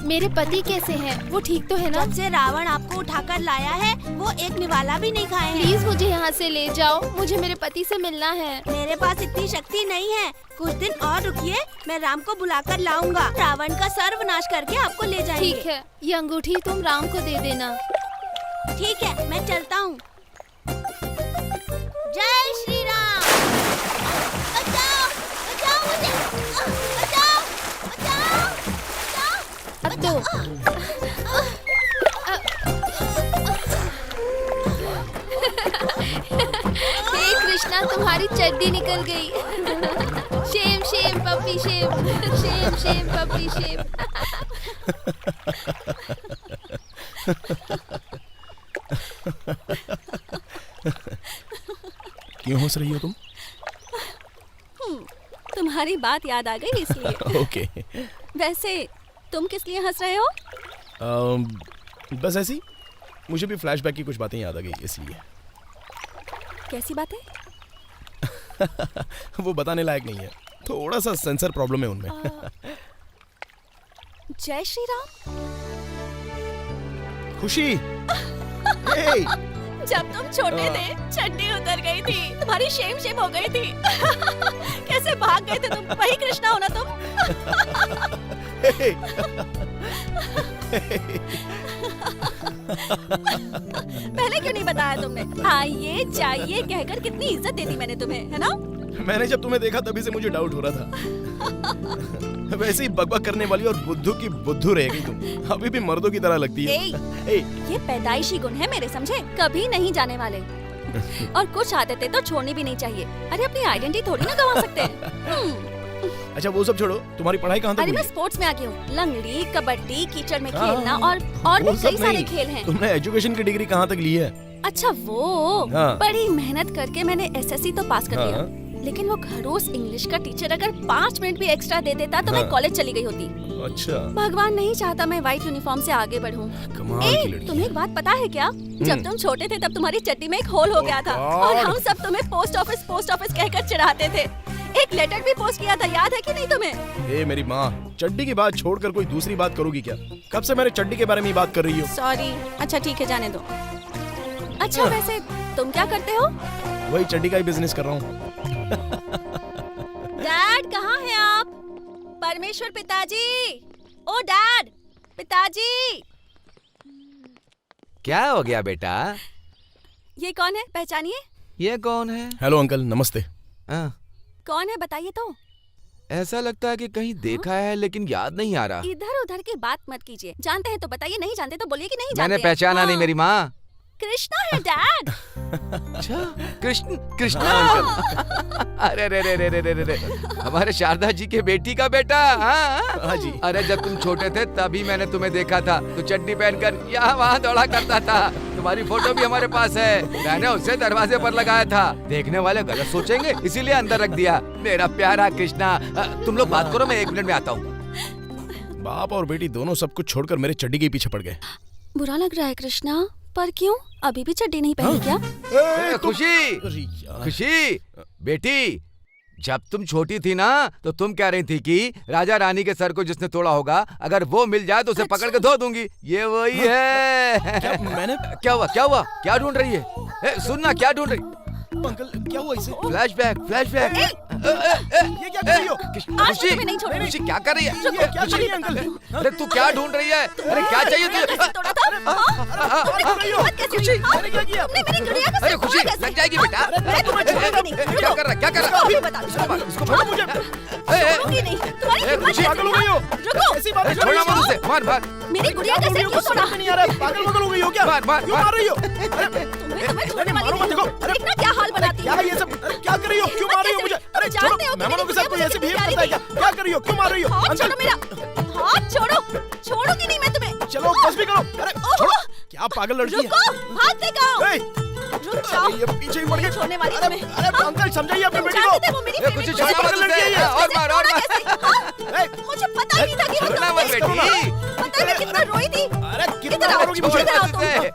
मेरे पति कैसे हैं? वो ठीक तो है ना? जब से रावण आपको उठाकर लाया है वो एक निवाला भी नहीं खाए हैं। प्लीज मुझे यहाँ से ले जाओ, मुझे मेरे पति से मिलना है। मेरे पास इतनी शक्ति नहीं है, कुछ दिन और रुकिए, मैं राम को बुलाकर लाऊंगा। रावण का सर्वनाश करके आपको ले जाएंगे। ठीक है, ये अंगूठी तुम राम को दे देना। ठीक है, मैं चलता हूँ। जय श्री राम। बचाओ, बचाओ मुझे, बचाओ, बचाओ, बचाओ। अब तो हे कृष्णा तुम्हारी चड्डी निकल गई। Shame shame puppy shame, shame shame puppy shame. क्यों हंस रही हो तुम? तुम्हारी बात याद आ गई इसलिए। ओके। वैसे तुम किस लिए हंस रहे हो? बस ऐसी मुझे भी फ्लैशबैक की कुछ बातें याद आ गई इसलिए। कैसी बातें? वो बताने लायक नहीं है, थोड़ा सा सेंसर प्रॉब्लम है उनमें। जय श्री राम। खुशी। हे! जब तुम छोटे थे चड्डी उतर गई थी, तुम्हारी शेम शेम हो गई थी। कैसे भाग गए थे तुम? वही कृष्णा हो ना तुम? हे! पहले क्यों नहीं बताया तुमने? आइए जाइए कहकर कितनी इज्जत दे दी मैंने तुम्हें, है ना? मैंने जब तुम्हें देखा तभी से मुझे डाउट हो रहा था। वैसे ही बकबक करने वाली और बुद्धू की बुद्धू रह गई तुम। अभी भी मर्दों की तरह लगती है। ये पैदाइशी गुण है मेरे, समझे? कभी नहीं जाने वाले। और कुछ आदतें तो छोड़नी भी नहीं चाहिए। अरे अपनी आइडेंटिटी थोड़ी ना गंवा सकते हैं। अच्छा वो सब छोड़ो, तुम्हारी पढ़ाई कहाँ तक अरे हुई? मैं स्पोर्ट्स में आ गई हूँ। लंगड़ी, कबड्डी, कीचड़ में खेलना और वो भी सब कई सारे नहीं। खेल हैं। तुमने एजुकेशन की डिग्री कहाँ तक ली है? अच्छा वो हाँ। बड़ी मेहनत करके मैंने एसएससी तो पास कर लिया। हाँ। लेकिन वो खड़ूस इंग्लिश का टीचर अगर 5 मिनट भी एक्स्ट्रा दे देता तो मैं हाँ। कॉलेज चली गई होती। अच्छा। भगवान नहीं चाहता मैं व्हाइट यूनिफॉर्म से आगे बढ़ूं। कमाल की लड़की। तुम्हें एक बात पता है क्या? जब तुम छोटे थे तब तुम्हारी चड्डी में एक होल हो गया था और हम सब तुम्हें पोस्ट ऑफिस कहकर चिढ़ाते थे। एक लेटर भी पोस्ट किया था, याद है कि नहीं तुम्हें? ए मेरी माँ, चड्डी की बात छोड़कर कोई दूसरी बात करोगी क्या? कब से मेरे चड्डी के बारे में ही बात कर रही हो? सॉरी। अच्छा ठीक है, जाने दो। अच्छा वैसे तुम क्या करते हो? वही चड्डी का ही बिजनेस कर रहा हूँ। डैड कहाँ हैं आप? परमेश्वर पिताजी। ओ डैड, पिताजी। क्या हो गया बेटा? ये कौन है, पहचानिए? ये कौन है? हेलो अंकल, नमस्ते। कौन है बताइए तो। ऐसा लगता है कि कहीं देखा है लेकिन याद नहीं आ रहा। इधर उधर की बात मत कीजिए। जानते हैं तो बताइए, नहीं जानते तो बोलिए कि नहीं जानते। मैंने पहचाना नहीं मेरी माँ। कृष्णा है डैड। अच्छा कृष्णा। अरे रे रे रे रे रे रे हमारे शारदा जी के बेटी का बेटा। हाँ जी। अरे जब तुम छोटे थे तभी मैंने तुम्हें देखा था। तो चड्डी पहनकर यहाँ वहाँ दौड़ा करता था। तुम्हारी फोटो भी हमारे पास है। मैंने उसे दरवाजे पर लगाया था। देखने वाले गलत सोचेंगे इसीलिए अंदर रख दिया। मेरा प्यारा कृष्णा, तुम लोग बात करो, मैं 1 मिनट में आता हूँ। बाप और बेटी दोनों सब कुछ छोड़कर मेरे चड्डी के पीछे पड़ गए। बुरा लग रहा है कृष्णा, पर क्यों? अभी भी चड्डी नहीं पहनी क्या? खुशी बेटी, जब तुम छोटी थी ना तो तुम कह रही थी कि राजा रानी के सर को जिसने तोड़ा होगा अगर वो मिल जाए तो उसे पकड़ के धो दूंगी। ये वही है। क्या हुआ क्या ढूंढ रही है? सुनना, क्या ढूंढ रही? अंकल क्या हुआ इसे? फ्लैशबैक। ये क्या कर रही हो? खुशी क्या कर रही है? ये क्या कर रही है अंकल? अरे तू क्या ढूंढ रही है? अरे क्या चाहिए तुझे? अरे खुशी लग जाएगी बेटा। क्या कर रहा? पागल हो गई हो? ऐसी बातें कर रही हो? छोड़ना मत उसे, मार। मेरी गुड़िया का सिर क्यों तोड़ा? नहीं आ रहा है, पागल हो गई हो क्या? मार। क्यों मार रही हो? तुम्हें छोड़ने वाली मारो मत, देखो। नहीं। देखना क्या हाल बनाती क्या है। ये सब? अरे क्या कर रही हो? क्यों मार रही हो मुझे? अरे जानते हो छोड़ो, कि मेहमानों मेरी के साथ कोई गुड़िया ऐसे मुझे बिहेव प्यारी करता है क्या? क्या कर रही हो? क्यों मार रही हो? हाथ अंकल छोड़ो मेरा, हाथ छोड़ो। छोड़ूंगी नहीं मैं तुम्हें। चलो बस भी करो। अरे छोड़ो, क्या पागल लड़की है? रुको, हाथ दिखाओ। ए, रुक जाओ। ये पीछे ही पड़ गई। छोड़ने वाली अरे तुम्हें। अरे अंकल समझाइए अपनी बेटी जानते थे को। वो मेरी कुछ फेवरेट छोड़ना मत लड़की है ये। उसे, और मार। मुझे पता ही नहीं था कि वो छोड़ना मत तुम बेटी। पता है मैं कितना रोई थी। अरे कितना इधर आओ, मारोगी मुझे? इधर आओ तुम। उसे।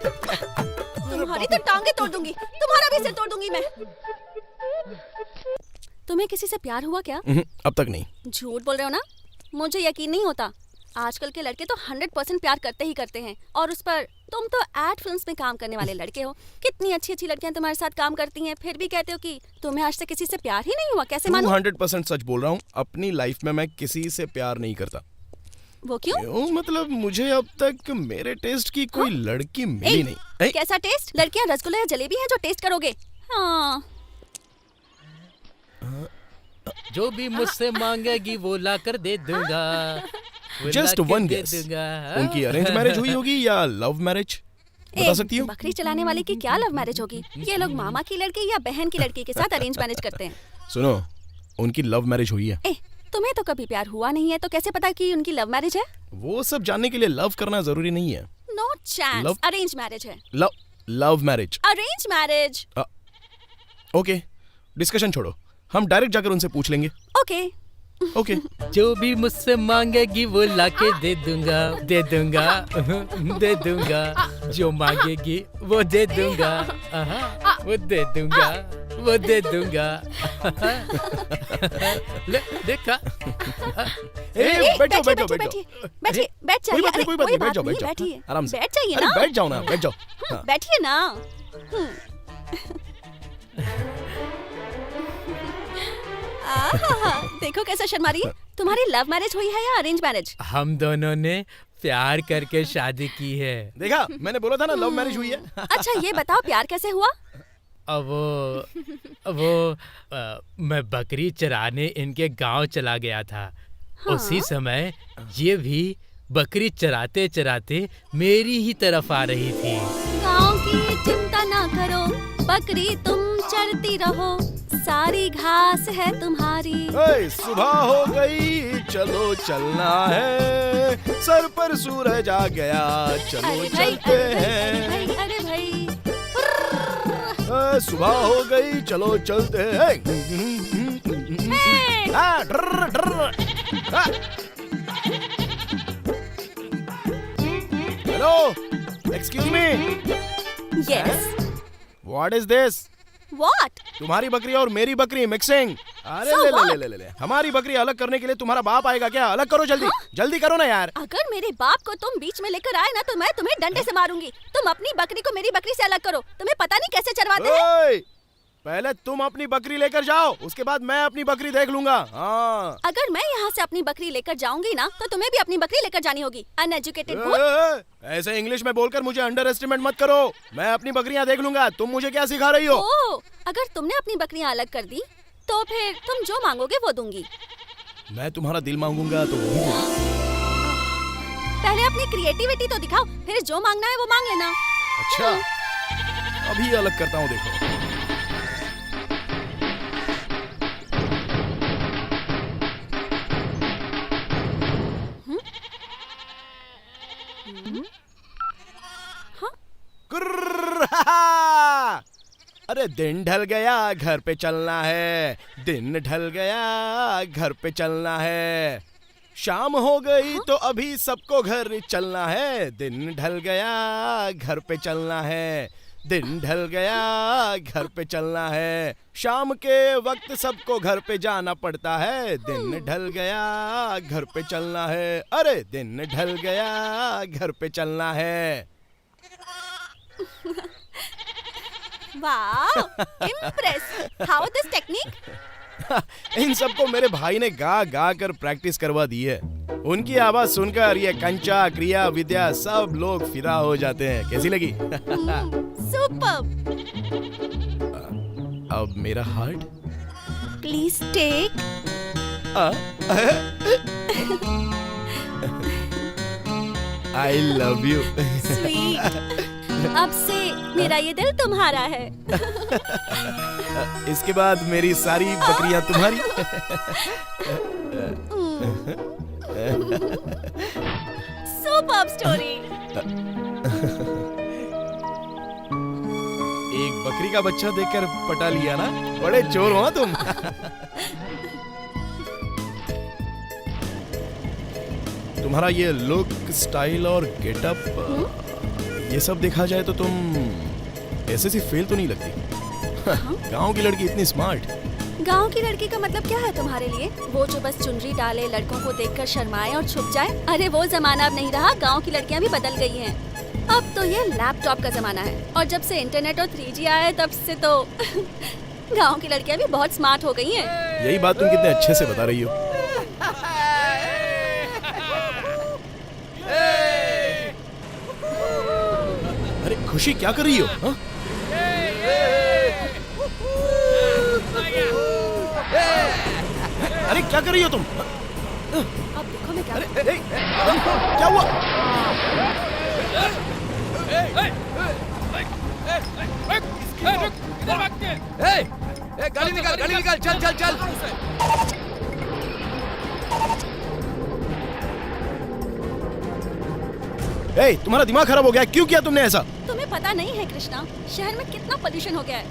तुम्हारी तो टांगे तोड़ दूंगी, तुम्हारा भी सिर तोड़ दूंगी मैं। तुम्हें किसी से प्यार हुआ क्या? अब तक नहीं। झूठ बोल रहे हो ना? मुझे यकीन नहीं होता। आजकल के लड़के तो 100% प्यार करते ही करते हैं, और उस पर तुम तो एड फिल्म्स में काम करने वाले लड़के हो। कितनी अच्छी अच्छी लड़कियां तुम्हारे साथ काम करती हैं, फिर भी कहते हो कि तुम्हें आज तक किसी से प्यार ही नहीं हुआ। कैसे मानो? 100% सच बोल रहा हूँ। अपनी लाइफ में मैं किसी से प्यार नहीं करता। वो क्यों? मतलब मुझे अब तक मेरे टेस्ट की कोई लड़की मिली नहीं। कैसा टेस्ट? लड़कियां रसगुल्ला या जलेबी हैं जो टेस्ट करोगे? हाँ। जो भी मुझसे मांगेगी वो ला कर दे दूंगा। जस्ट वन गेस, उनकी अरेंज मैरिज हुई होगी या लव मैरिज? बता सकती हो? बकरी चलाने वाले की क्या लव मैरिज होगी? ये लोग मामा की लड़की या बहन की लड़की के साथ अरेंज मैरिज करते हैं। सुनो, उनकी लव मैरिज हुई है। तुम्हें तो कभी प्यार हुआ नहीं है, तो कैसे पता कि उनकी लव मैरिज है? वो सब जानने के लिए लव करना जरूरी नहीं है। No chance, Love- arrange marriage है। Love marriage. Arrange marriage. Okay, discussion छोड़ो, हम डायरेक्ट जाकर उनसे पूछ लेंगे। ओके। ओके। जो भी मुझसे मांगेगी वो लाके दे दूंगा, दे दूंगा, दे दूंगा। जो मांगेगी वो दे दूंगा, वो दे दूंगा, वो दे दूंगा। ले देखा। बैठो बैठो बैठो। बैठिए, बैठ कोई जाइए। बात नहीं, कोई बात नहीं, बैठ जाओ, बैठ जाओ। बैठिए, आराम से। बैठ जाइए अरे ना। बैठ जाओ ना, बैठ जाओ। हाँ। बैठिए ना। देखो कैसा शर्मा रही है। तुम्हारी लव मैरिज हुई है या अरेंज मैरिज? हम दोनों ने प्यार करके शादी की है। देखा, मैंने बोला था ना लव मैरिज हुई है। अच्छा ये बताओ प्यार कैसे हुआ? अब मैं बकरी चराने इनके गांव चला गया था। हाँ? उसी समय ये भी बकरी चराते चराते मेरी ही तरफ आ रही थी। गाँव की चिंता ना करो, बकरी तुम चरती रहो, सारी घास है तुम्हारी। सुबह हो गई, चलो चलना है, सर पर सूरज आ गया, चलो अरे भाई, चलते हैं। अरे भाई। सुबह हो गई, चलो चलते हैं। ड्रर, ड्रर। Hello, excuse me. Yes. What is this? What? तुम्हारी बकरी और मेरी बकरी मिक्सिंग। अरे So ले, what? ले ले ले ले हमारी बकरी अलग करने के लिए तुम्हारा बाप आएगा क्या? अलग करो जल्दी, जल्दी करो ना यार। अगर मेरे बाप को तुम बीच में लेकर आए ना तो मैं तुम्हें डंडे से मारूंगी। तुम अपनी बकरी को मेरी बकरी से अलग करो। तुम्हें पता नहीं कैसे चरवाते हैं। ओए, पहले तुम अपनी बकरी लेकर जाओ, उसके बाद मैं अपनी बकरी देख लूंगा। हाँ। अगर मैं यहाँ से अपनी बकरी लेकर जाऊंगी ना तो तुम्हें भी अपनी बकरी लेकर जानी होगी। अनएजुकेटेड भूत। ऐसे इंग्लिश में बोलकर मुझे अंडर एस्टिमेट मत करो। मैं अपनी बकरियाँ देख लूंगा, तुम मुझे क्या सिखा रही हो? ओह, अगर तुमने अपनी बकरियाँ अलग कर दी तो फिर तुम जो मांगोगे वो दूंगी। मैं तुम्हारा दिल मांगूंगा तो वो भी दूंगा। पहले अपनी क्रिएटिविटी तो दिखाओ, फिर जो मांगना है वो मांग लेना। अच्छा, अभी अलग करता हूँ, देखो। अरे दिन ढल गया, घर पे चलना है। दिन ढल गया, घर पे चलना है। शाम हो गई तो अभी सबको घर चलना है। दिन ढल गया, घर पे चलना है। दिन ढल गया, घर पे चलना है। शाम के वक्त सबको घर पे जाना पड़ता है। दिन ढल गया, घर पे चलना है। अरे दिन ढल गया, घर पे चलना है। Wow, impress. How this technique? इन सबको मेरे भाई ने गा गा कर प्रैक्टिस करवा दी है। उनकी आवाज सुनकर ये कंचा, क्रिया, विद्या सब लोग फिदा हो जाते हैं। कैसी लगी? सुपर्ब। अब मेरा heart. Please take. I love you. Sweet. अब से मेरा ये दिल तुम्हारा है। इसके बाद मेरी सारी बकरियां तुम्हारी। Superb story. एक बकरी का बच्चा देखकर पटा लिया ना? बड़े चोर हो तुम। तुम्हारा ये लुक, स्टाइल और गेटअप, ये सब देखा जाए तो तुम ऐसे सी फेल तो नहीं लगती। गांव की लड़की इतनी स्मार्ट। गांव की लड़की का मतलब क्या है तुम्हारे लिए? वो जो बस चुनरी डाले, लड़कों को देखकर शर्माए और छुप जाए? अरे वो जमाना अब नहीं रहा। गांव की लड़कियां भी बदल गई हैं। अब तो ये लैपटॉप का जमाना है, और जब से इंटरनेट और 3G आया है तब से तो गांव की लड़कियां भी बहुत स्मार्ट हो गई हैं। यही बात तुम कितने अच्छे से बता रही हो। अरे खुशी, क्या कर रही हो? हा? अरे क्या कर रही हो तुम? अब देखो मैं क्या अरे क्या हुआ? गाड़ी निकाल, चल। ए, तुम्हारा दिमाग खराब हो गया, क्यों किया तुमने ऐसा? तुम्हें पता नहीं है कृष्णा, शहर में कितना पोल्यूशन हो गया है।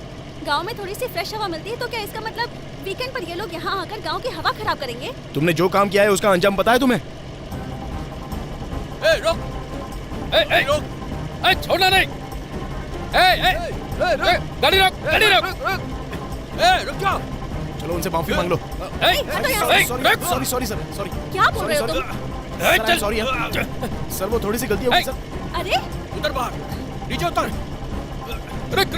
गांव में थोड़ी सी फ्रेश हवा मिलती है तो क्या इसका मतलब वीकेंड पर ये लोग यहाँ आकर गांव की हवा खराब करेंगे? तुमने जो काम किया है उसका अंजाम पता है तुम्हें? रोक, छोड़ना नहीं। गाड़ी रोक। रुक जाओ। चलो उनसे माफी मांग लो। Sorry sir. क्या बोल रहे हो तुम? सॉरी सर, वो थोड़ी सी गलती हो गई सर। अरे उतर बाहर, नीचे उतर। रुक।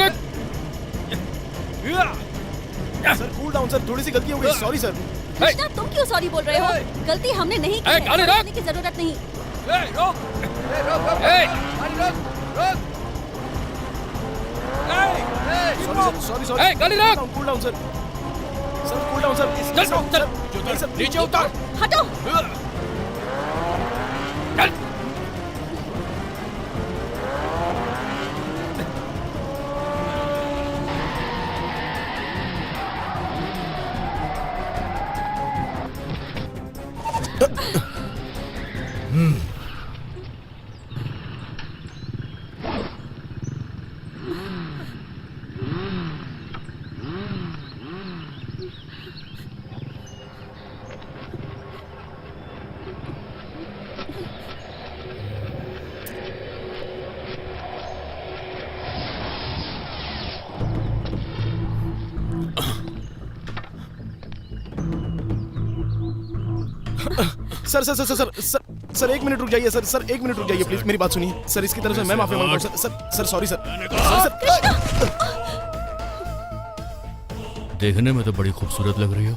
सर कूल डाउन सर, थोड़ी सी गलती हो गई, सॉरी सर। कृष्णा तुम क्यों सॉरी बोल रहे हो? गलती हमने नहीं की है, गाड़ी रोक। करने की जरूरत नहीं। सॉरी गाड़ी रोक। Cool down sir. Sir cool down sir. चल, नीचे उतर। हटो। सर एक मिनट रुक जाइए सर, एक मिनट रुक जाइए प्लीज, मेरी बात सुनिए सर। इसकी तरफ से मैं माफी मांगता हूँ सर, सॉरी सर। देखने में तो बड़ी खूबसूरत लग रही हो,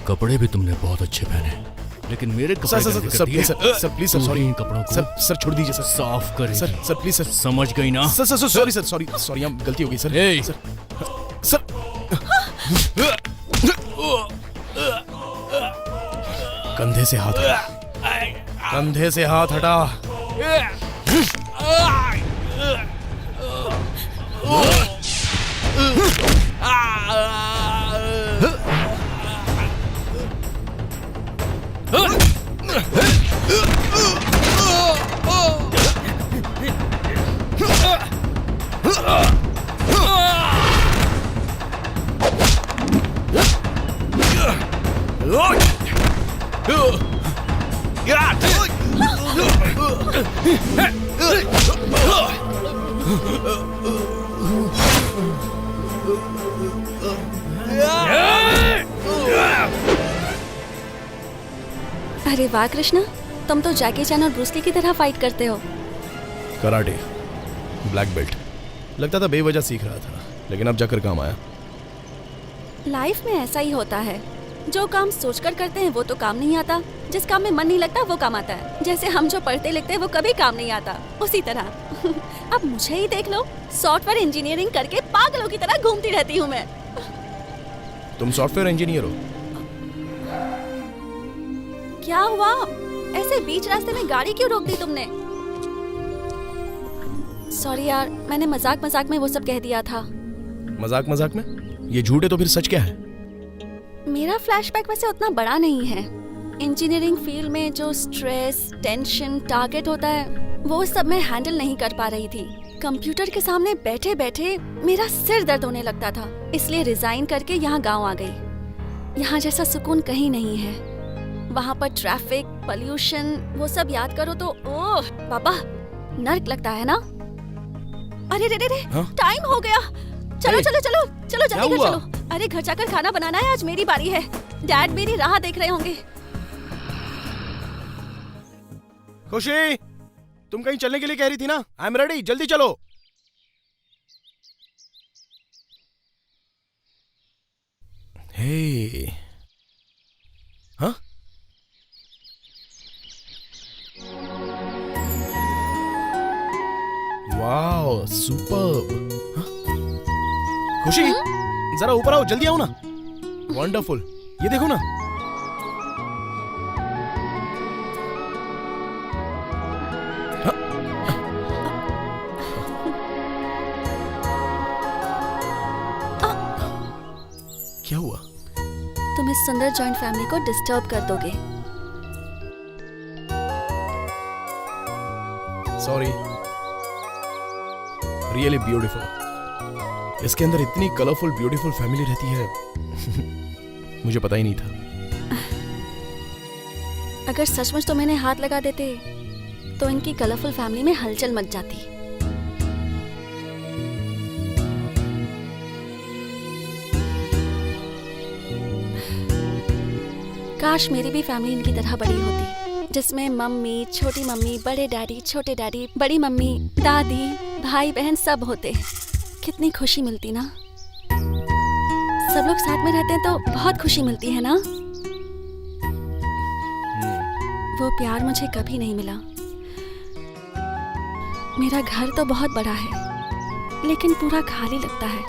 कपड़े भी तुमने बहुत अच्छे पहने, लेकिन मेरे कपड़े सर प्लीज सर, सॉरी। इन कपड़ों को सर छोड़ दीजिए सर, साफ करें। सर प्लीज सर, समझ गई ना? सर सॉरी, हम गलती हो गई सर। ए! सर कंधे से हाथ हटा, कंधे से हाथ हटा। अरे वाह कृष्णा, तुम तो जैकी चैन और ब्रूस ली की तरह फाइट करते हो। Karate, black belt. लगता था बेवजह सीख रहा था, लेकिन अब जाकर काम आया। लाइफ में ऐसा ही होता है, जो काम सोचकर करते हैं वो तो काम नहीं आता, जिस काम में मन नहीं लगता वो काम आता है। जैसे हम जो पढ़ते लिखते हैं वो कभी काम नहीं आता, उसी तरह अब मुझे ही देख लो, सॉफ्टवेयर इंजीनियरिंग करके पागलों की तरह घूमती रहती हूँ मैं। तुम सॉफ्टवेयर इंजीनियर हो? क्या हुआ? ऐसे बीच रास्ते में गाड़ी क्यों रोक दी तुमने? सॉरी यार, मैंने मजाक में वो सब कह दिया था। मजाक में? ये झूठ है तो फिर सच क्या है? मेरा फ्लैशबैक वैसे उतना बड़ा नहीं है। इंजीनियरिंग फील्ड में जो स्ट्रेस, टेंशन, टारगेट होता है वो सब मैं हैंडल नहीं कर पा रही थी। कंप्यूटर के सामने बैठे बैठे मेरा सिर दर्द होने लगता था, इसलिए रिजाइन करके यहाँ गांव आ गई। यहाँ जैसा सुकून कहीं नहीं है। वहाँ पर ट्रैफिक, पोल्यूशन, वो सब याद करो तो ओह बाबा, नर्क लगता है ना। अरे रे, टाइम हो गया। चलो जल्दी घर चलो। अरे घर जाकर खाना बनाना है, आज मेरी बारी है। डैड मेरी राह देख रहे होंगे। खुशी, तुम कहीं चलने के लिए कह रही थी ना? आई एम रेडी, जल्दी चलो। हे, हाँ? Wow, superb. खुशी, जरा ऊपर आओ, जल्दी आओ ना। वंडरफुल, ये देखो ना। क्या हुआ? तुम इस सुंदर जॉइंट फैमिली को डिस्टर्ब कर दोगे। सॉरी। Really beautiful. इसके अंदर इतनी कलरफुल ब्यूटीफुल फैमिली रहती है मुझे पता ही नहीं था। अगर सचमुच तुम इन्हें हाथ लगा देते तो इनकी कलरफुल फैमिली में हलचल मच जाती। काश मेरी भी फैमिली इनकी तरह बड़ी होती, जिसमें मम्मी, छोटी मम्मी, बड़े डैडी, छोटे डैडी, बड़ी मम्मी, दादी, भाई बहन सब होते। कितनी खुशी मिलती ना। सब लोग साथ में रहते हैं तो बहुत खुशी मिलती है ना। वो प्यार मुझे कभी नहीं मिला। मेरा घर तो बहुत बड़ा है लेकिन पूरा खाली लगता है।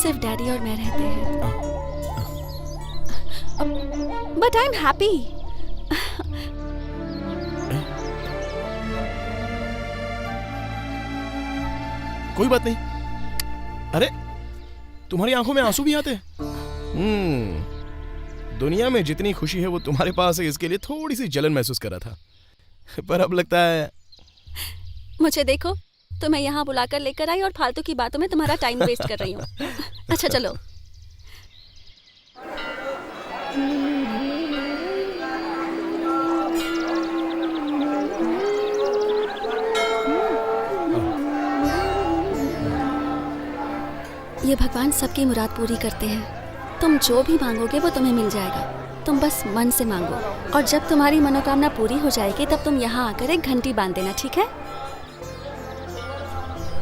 सिर्फ डैडी और मैं रहते हैं। But I am happy. कोई बात नहीं। अरे तुम्हारी आंखों में आंसू भी आते हैं। दुनिया में जितनी खुशी है वो तुम्हारे पास है, इसके लिए थोड़ी सी जलन महसूस कर रहा था पर अब लगता है। मुझे देखो, तुम्हें यहाँ बुलाकर लेकर आई और फालतू की बातों में तुम्हारा टाइम वेस्ट कर रही हूँ। अच्छा चलो। ये भगवान सबकी मुराद पूरी करते हैं। तुम जो भी मांगोगे वो तुम्हें मिल जाएगा। तुम बस मन से मांगो और जब तुम्हारी मनोकामना पूरी हो जाएगी तब तुम यहाँ आकर एक घंटी बांध देना, ठीक है?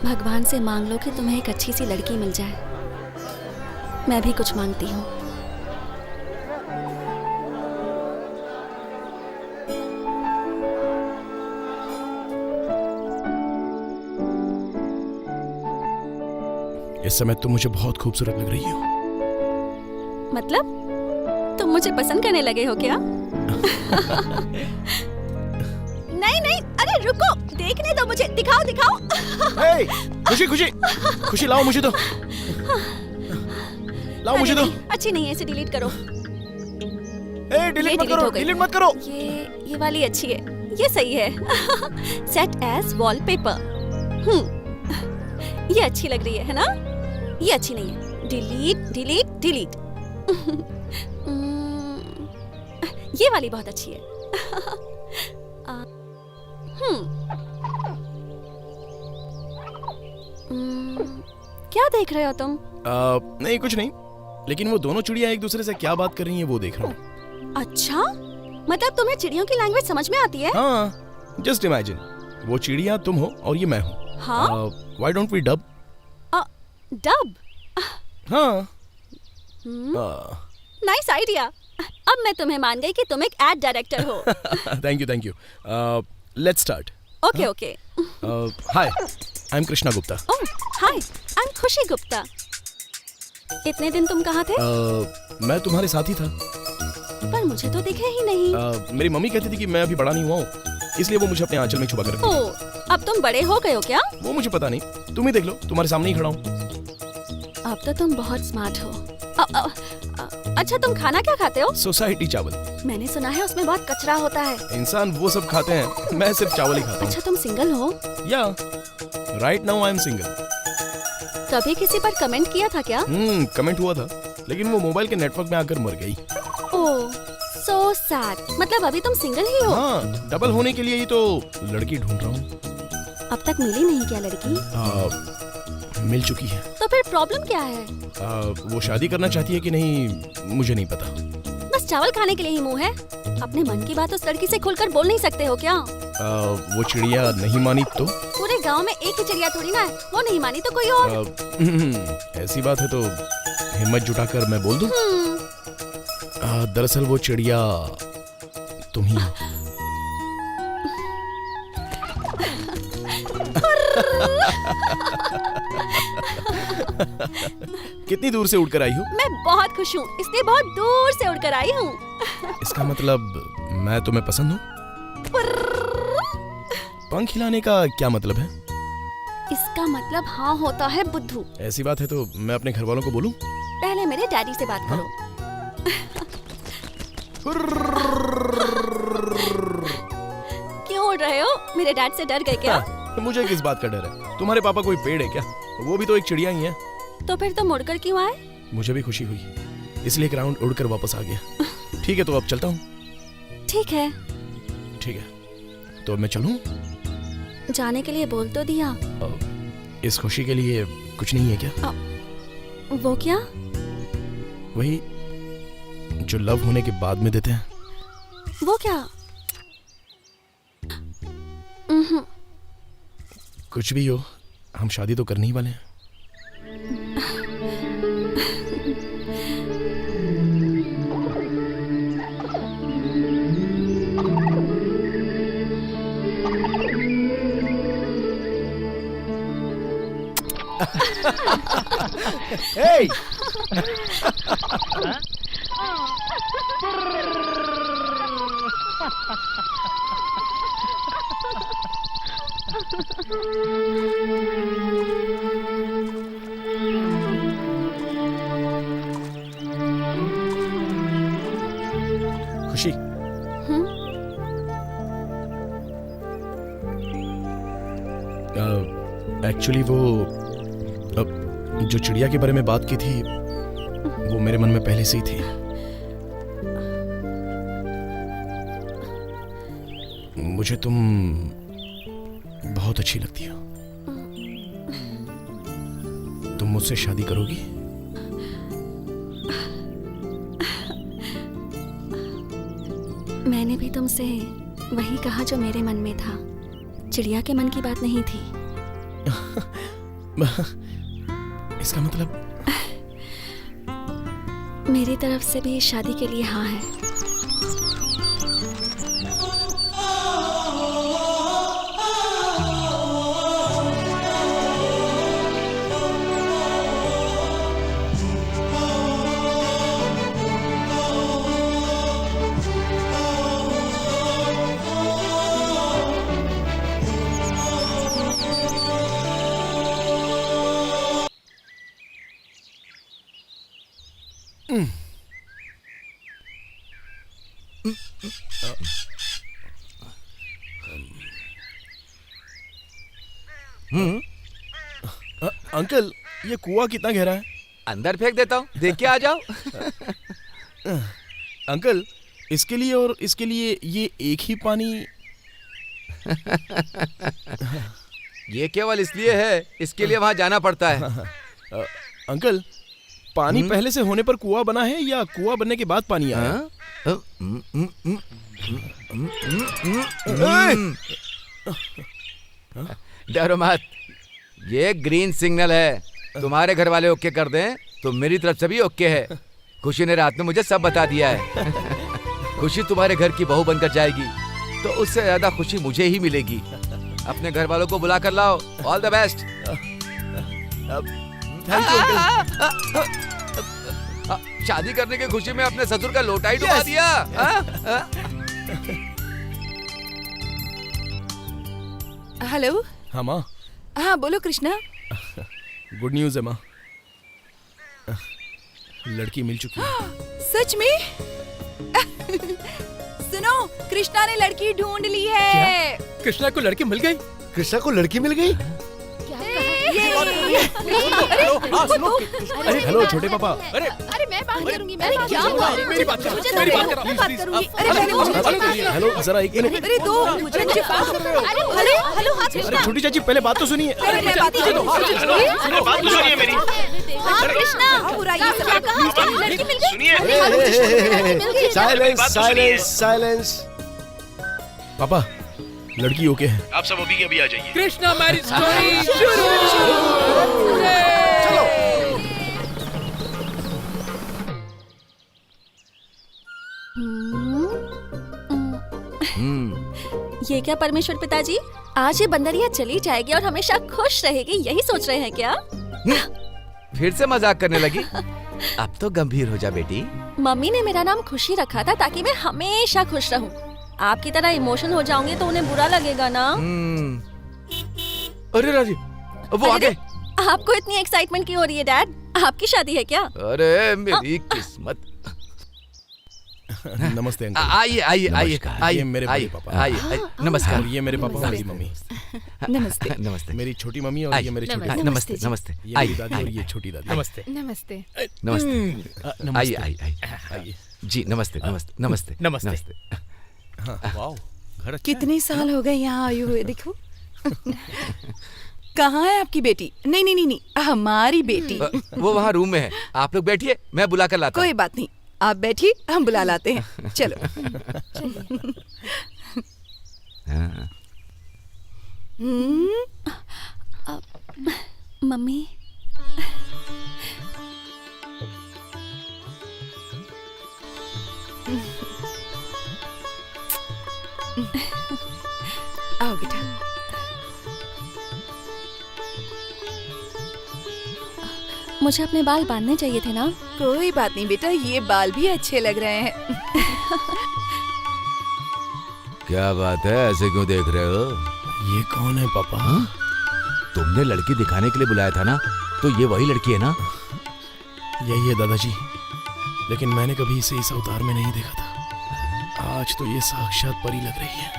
भगवान से मांग लो कि तुम्हें एक अच्छी सी लड़की मिल जाए। मैं भी कुछ मांगती हूँ। इस समय तुम मुझे बहुत खूबसूरत लग रही हो। मतलब तुम मुझे पसंद करने लगे हो क्या? नहीं नहीं, अरे रुको, देखने दो मुझे, दिखाओ दिखाओ। hey, खुशी खुशी खुशी लाओ मुझे तो, लाओ मुझे तो। अच्छी नहीं है, इसे डिलीट करो। डिलीट मत करो, डिलीट मत करो। ये वाली अच्छी है, ये सही है। Set as wallpaper. ये अच्छी लग रही है ना? ये अच्छी नहीं है, डिलीट डिलीट डिलीट। ये वाली बहुत अच्छी है। क्या देख रहे हो तुम? नहीं कुछ नहीं, लेकिन वो दोनों चिड़िया एक दूसरे से क्या बात कर रही हैं वो देख रहा हूँ। अच्छा, मतलब तुम्हें चिड़ियों की लैंग्वेज समझ में आती है? हाँ, जस्ट इमेजिन, वो चिड़िया तुम हो और ये मैं हूँ। हाँ? Why don't we dub? Dub? हाँ। Nice idea. अब मैं तुम्हें मान गई कि तुम एक एड डायरेक्टर हो। Thank you. Let's start. Okay okay. Hi, I am Krishna Gupta. Oh hi, I am Khushi Gupta. इतने दिन तुम कहाँ थे? मैं तुम्हारे साथ ही था। पर मुझे तो दिखे ही नहीं। मेरी मम्मी कहती थी कि मैं अभी बड़ा नहीं हुआ हूँ, इसलिए वो मुझे अपने आंचल में छुपा कर रखती। ओह, अब तुम बड़े हो गए हो क्या? वो मुझे पता नहीं, तुम ही देख लो, तुम्हारे सामने ही खड़ा हूँ। अब तो तुम बहुत स्मार्ट हो। अच्छा, तुम खाना क्या खाते हो? सोसाइटी चावल। मैंने सुना है उसमें बहुत कचरा होता है। इंसान वो सब खाते हैं, मैं सिर्फ चावल ही खाता हूँ। अच्छा, तुम सिंगल हो? या, right now I am single. कभी किसी पर कमेंट किया था क्या? कमेंट हुआ था, लेकिन वो मोबाइल के नेटवर्क में आकर मर गई। ओह, सो सैड। मतलब अभी तुम सिंगल ही हो? हाँ, डबल होने के लिए ही तो लड़की ढूंढ रहा हूँ। अब तक मिली नहीं क्या लड़की? मिल चुकी है। तो फिर प्रॉब्लम क्या है? वो शादी करना चाहती है कि नहीं मुझे नहीं पता। बस चावल खाने के लिए ही मुंह है? अपने मन की बात उस लड़की से खुलकर बोल नहीं सकते हो क्या? वो चिड़िया नहीं मानी तो? पूरे गांव में एक ही चिड़िया थोड़ी ना है, वो नहीं मानी तो कोई और। ऐसी बात है तो हिम्मत जुटाकर मैं बोल दूं? दरअसल वो चिड़िया तुम ही हो। कितनी दूर से उड़कर आई हो? मैं बहुत खुश हूँ, इसलिए बहुत दूर से उड़कर आई हूँ। इसका मतलब मैं तुम्हें पसंद हूँ? पंख हिलाने का क्या मतलब है? इसका मतलब हाँ होता है बुद्धू। ऐसी बात है तो मैं अपने घर वालों को बोलूं? पहले मेरे डैडी से बात करो। क्यों उड़ रहे हो? मेरे डैड से डर गए क्या? मुझे किस बात का डर है? तुम्हारे पापा कोई पेड़ है क्या? वो भी तो एक चिड़िया ही है। तो फिर तुम उड़कर क्यों आए? मुझे भी खुशी हुई, इसलिए एक राउंड उड़कर वापस आ गया। ठीक है, तो अब चलता हूँ। ठीक है। ठीक है, तो मैं चलूँ? जाने के लिए बोल तो दिया। इस खुशी के लिए कुछ नहीं है क्या? वो क्या? वही जो लव होने के बाद में देते हैं। वो क्या? कुछ भी हो, हम शादी तो करने ही वाले हैं। Hey! खुशी, एक्चुअली वो जो चिड़िया के बारे में बात की थी वो मेरे मन में पहले से ही थी। मुझे तुम बहुत अच्छी लगती हो। तुम मुझसे शादी करोगी? मैंने भी तुमसे वही कहा जो मेरे मन में था। चिड़िया के मन की बात नहीं थी। इसका मतलब? मेरी तरफ से भी शादी के लिए हाँ है। अंकल, ये कुआं कितना गहरा है? अंदर फेंक देता हूँ, देख के आ जाओ। अंकल, इसके लिए और इसके लिए ये एक ही पानी? ये केवल इसलिए है, इसके लिए वहां जाना पड़ता है। अंकल, पानी पहले से होने पर कुआं बना है या कुआं बनने के बाद पानी आया? डरो मत, ये ग्रीन सिग्नल है। तुम्हारे घर वाले ओके कर दें तो मेरी तरफ से भी ओके है। खुशी ने रात में मुझे सब बता दिया है। खुशी तुम्हारे घर की बहू बनकर जाएगी तो उससे ज्यादा खुशी मुझे ही मिलेगी। अपने घर वालों को बुला कर लाओ। All the best. शादी करने की खुशी में अपने ससुर का लोटा ही डुबा दिया। हेलो। हाँ माँ। हाँ बोलो कृष्णा। गुड न्यूज है माँ, लड़की मिल चुकी है। सच में? सुनो, कृष्णा ने लड़की ढूंढ ली है। कृष्णा को लड़की मिल गई? कृष्णा को लड़की मिल गई? अरे हेलो छोटे पापा। अरे मैं बात करूंगी। मैं क्या मेरी बात करो, मेरी बात करो। बात करूंगी। अरे हेलो जरा एक मिनट। अरे दो मुझे बात कर रहे हो। अरे हेलो हाँ कृष्णा। अरे छोटी चाची पहले बात तो सुनिए। अरे मैं बात बात तो सुनिए मेरी। हाँ कृष्णा, पूरा ये सब कहा लड़की मिल गई। Silence silence silence. पापा, लड़की ओके है। आप सब अभी के अभी आ जाइए। कृष्णा मैरिज स्टोरी शुरू। ये क्या परमेश्वर पिताजी, आज ये बंदरिया चली जाएगी और हमेशा खुश रहेगी, यही सोच रहे हैं क्या? फिर से मजाक करने लगी। अब तो गंभीर हो जा बेटी। मम्मी ने मेरा नाम खुशी रखा था ताकि मैं हमेशा खुश रहूं। आपकी तरह इमोशन हो जाऊंगी तो उन्हें बुरा लगेगा ना। अरे राजी, वो आ गए। आपको इतनी एक्साइटमेंट क्यों हो रही है डैड? आपकी शादी है क्या? अरे मेरी किस्मत। नमस्ते अंकल। आइए आइए आइए नमस्कार। आइए ये मेरे बड़े आइए पापा। आइए आइए। नमस्कार। और ये मेरे पापा और मेरी मम्मी। नमस्ते। नमस्ते। मेरी छोटी मम्मी और ये मेरे छोटे पापा। नमस्ते नमस्ते। ये मेरी आइए दादी और ये छोटी दादी। नमस्ते। नमस्ते। नमस्ते। आइए आइए आइए। जी नमस्ते नमस्ते नमस्ते नमस्ते। वाओ, घर अच्छा कितने साल हो गए यहाँ आए हुए, देखो। कहाँ है आपकी बेटी? नहीं नहीं नहीं नहीं, हमारी बेटी। वो वहाँ रूम में है, आप लोग बैठिए, मैं बुला कर लाता हूँ। कोई बात नहीं, आप बैठिए, हम बुला लाते हैं। चलो। हाँ। मम्मी आओ बेटा। मुझे अपने बाल बांधने चाहिए थे ना? कोई बात नहीं बेटा, ये बाल भी अच्छे लग रहे हैं। क्या बात है, ऐसे क्यों देख रहे हो? ये कौन है पापा? तुमने लड़की दिखाने के लिए बुलाया था ना, तो ये वही लड़की है ना? यही है दादाजी, लेकिन मैंने कभी इसे इस अवतार में नहीं देखा था। आज तो ये साक्षात परी लग रही है।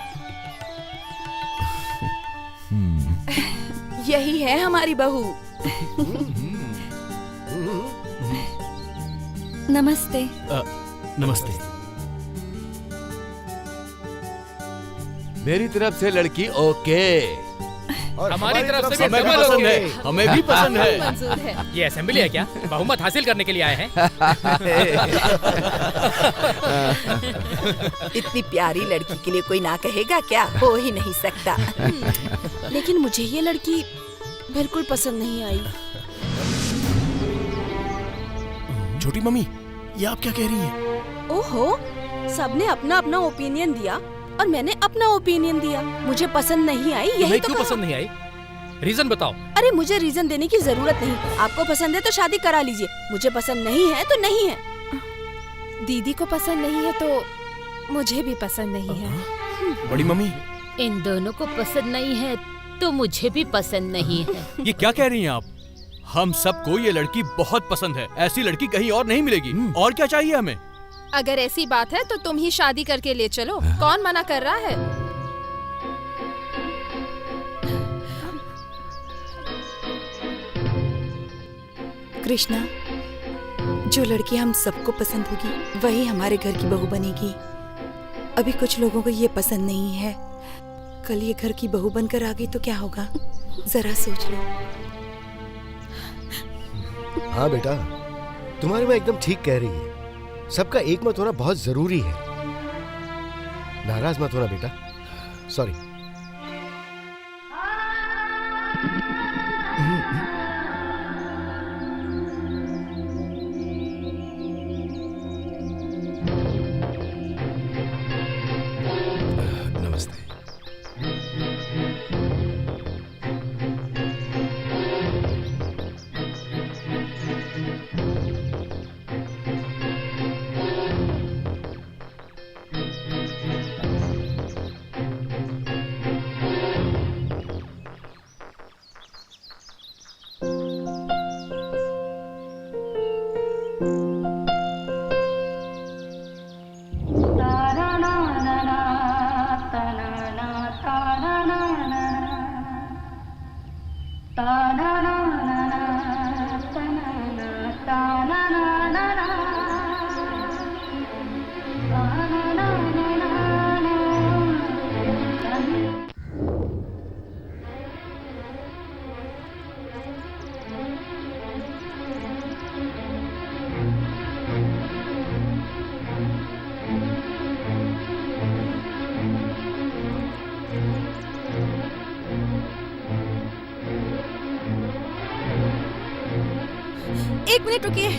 यही है हमारी बहू। नमस्ते। नमस्ते। मेरी तरफ से लड़की ओके। और हमारी तरफ से भी हमें भी डबल पसंद ओके। है, हमें भी पसंद है। मंजूर है। ये असेंबली है क्या? बहुमत हासिल करने के लिए आए हैं? इतनी प्यारी लड़की के लिए कोई ना कहेगा क्या? हो ही नहीं सकता। लेकिन मुझे ये लड़की बिल्कुल पसंद नहीं आई। छोटी मम्मी, ये आप क्या कह रही हैं? ओहो, सबने अपना अपना ओपिनियन दिया और मैंने अपना ओपिनियन दिया। मुझे पसंद नहीं आई, यही तुम्हें तो क्यों कहा। पसंद नहीं आई? रीजन बताओ। अरे मुझे रीजन देने की जरूरत नहीं। आपको पसंद है तो शादी करा लीजिए, मुझे पसंद नहीं है तो नहीं है। दीदी को पसंद नहीं है तो मुझे भी पसंद नहीं है। बड़ी मम्मी, इन दोनों को पसंद नहीं है तो मुझे भी पसंद नहीं है। ये क्या कह रही हैं आप? हम सबको ये लड़की बहुत पसंद है, ऐसी लड़की कहीं और नहीं मिलेगी। और क्या चाहिए हमें? अगर ऐसी बात है तो तुम ही शादी करके ले चलो, कौन मना कर रहा है? कृष्णा, जो लड़की हम सबको पसंद होगी वही हमारे घर की बहू बनेगी। अभी कुछ लोगों को ये पसंद नहीं है, कल ये घर की बहू बनकर आ गई तो क्या होगा? जरा सोच लो। हाँ बेटा, तुम्हारी माँ एकदम ठीक कह रही है। सबका एक मत होना बहुत जरूरी है। नाराज मत होना बेटा। सॉरी। नमस्ते। एक मिनट रुकिए।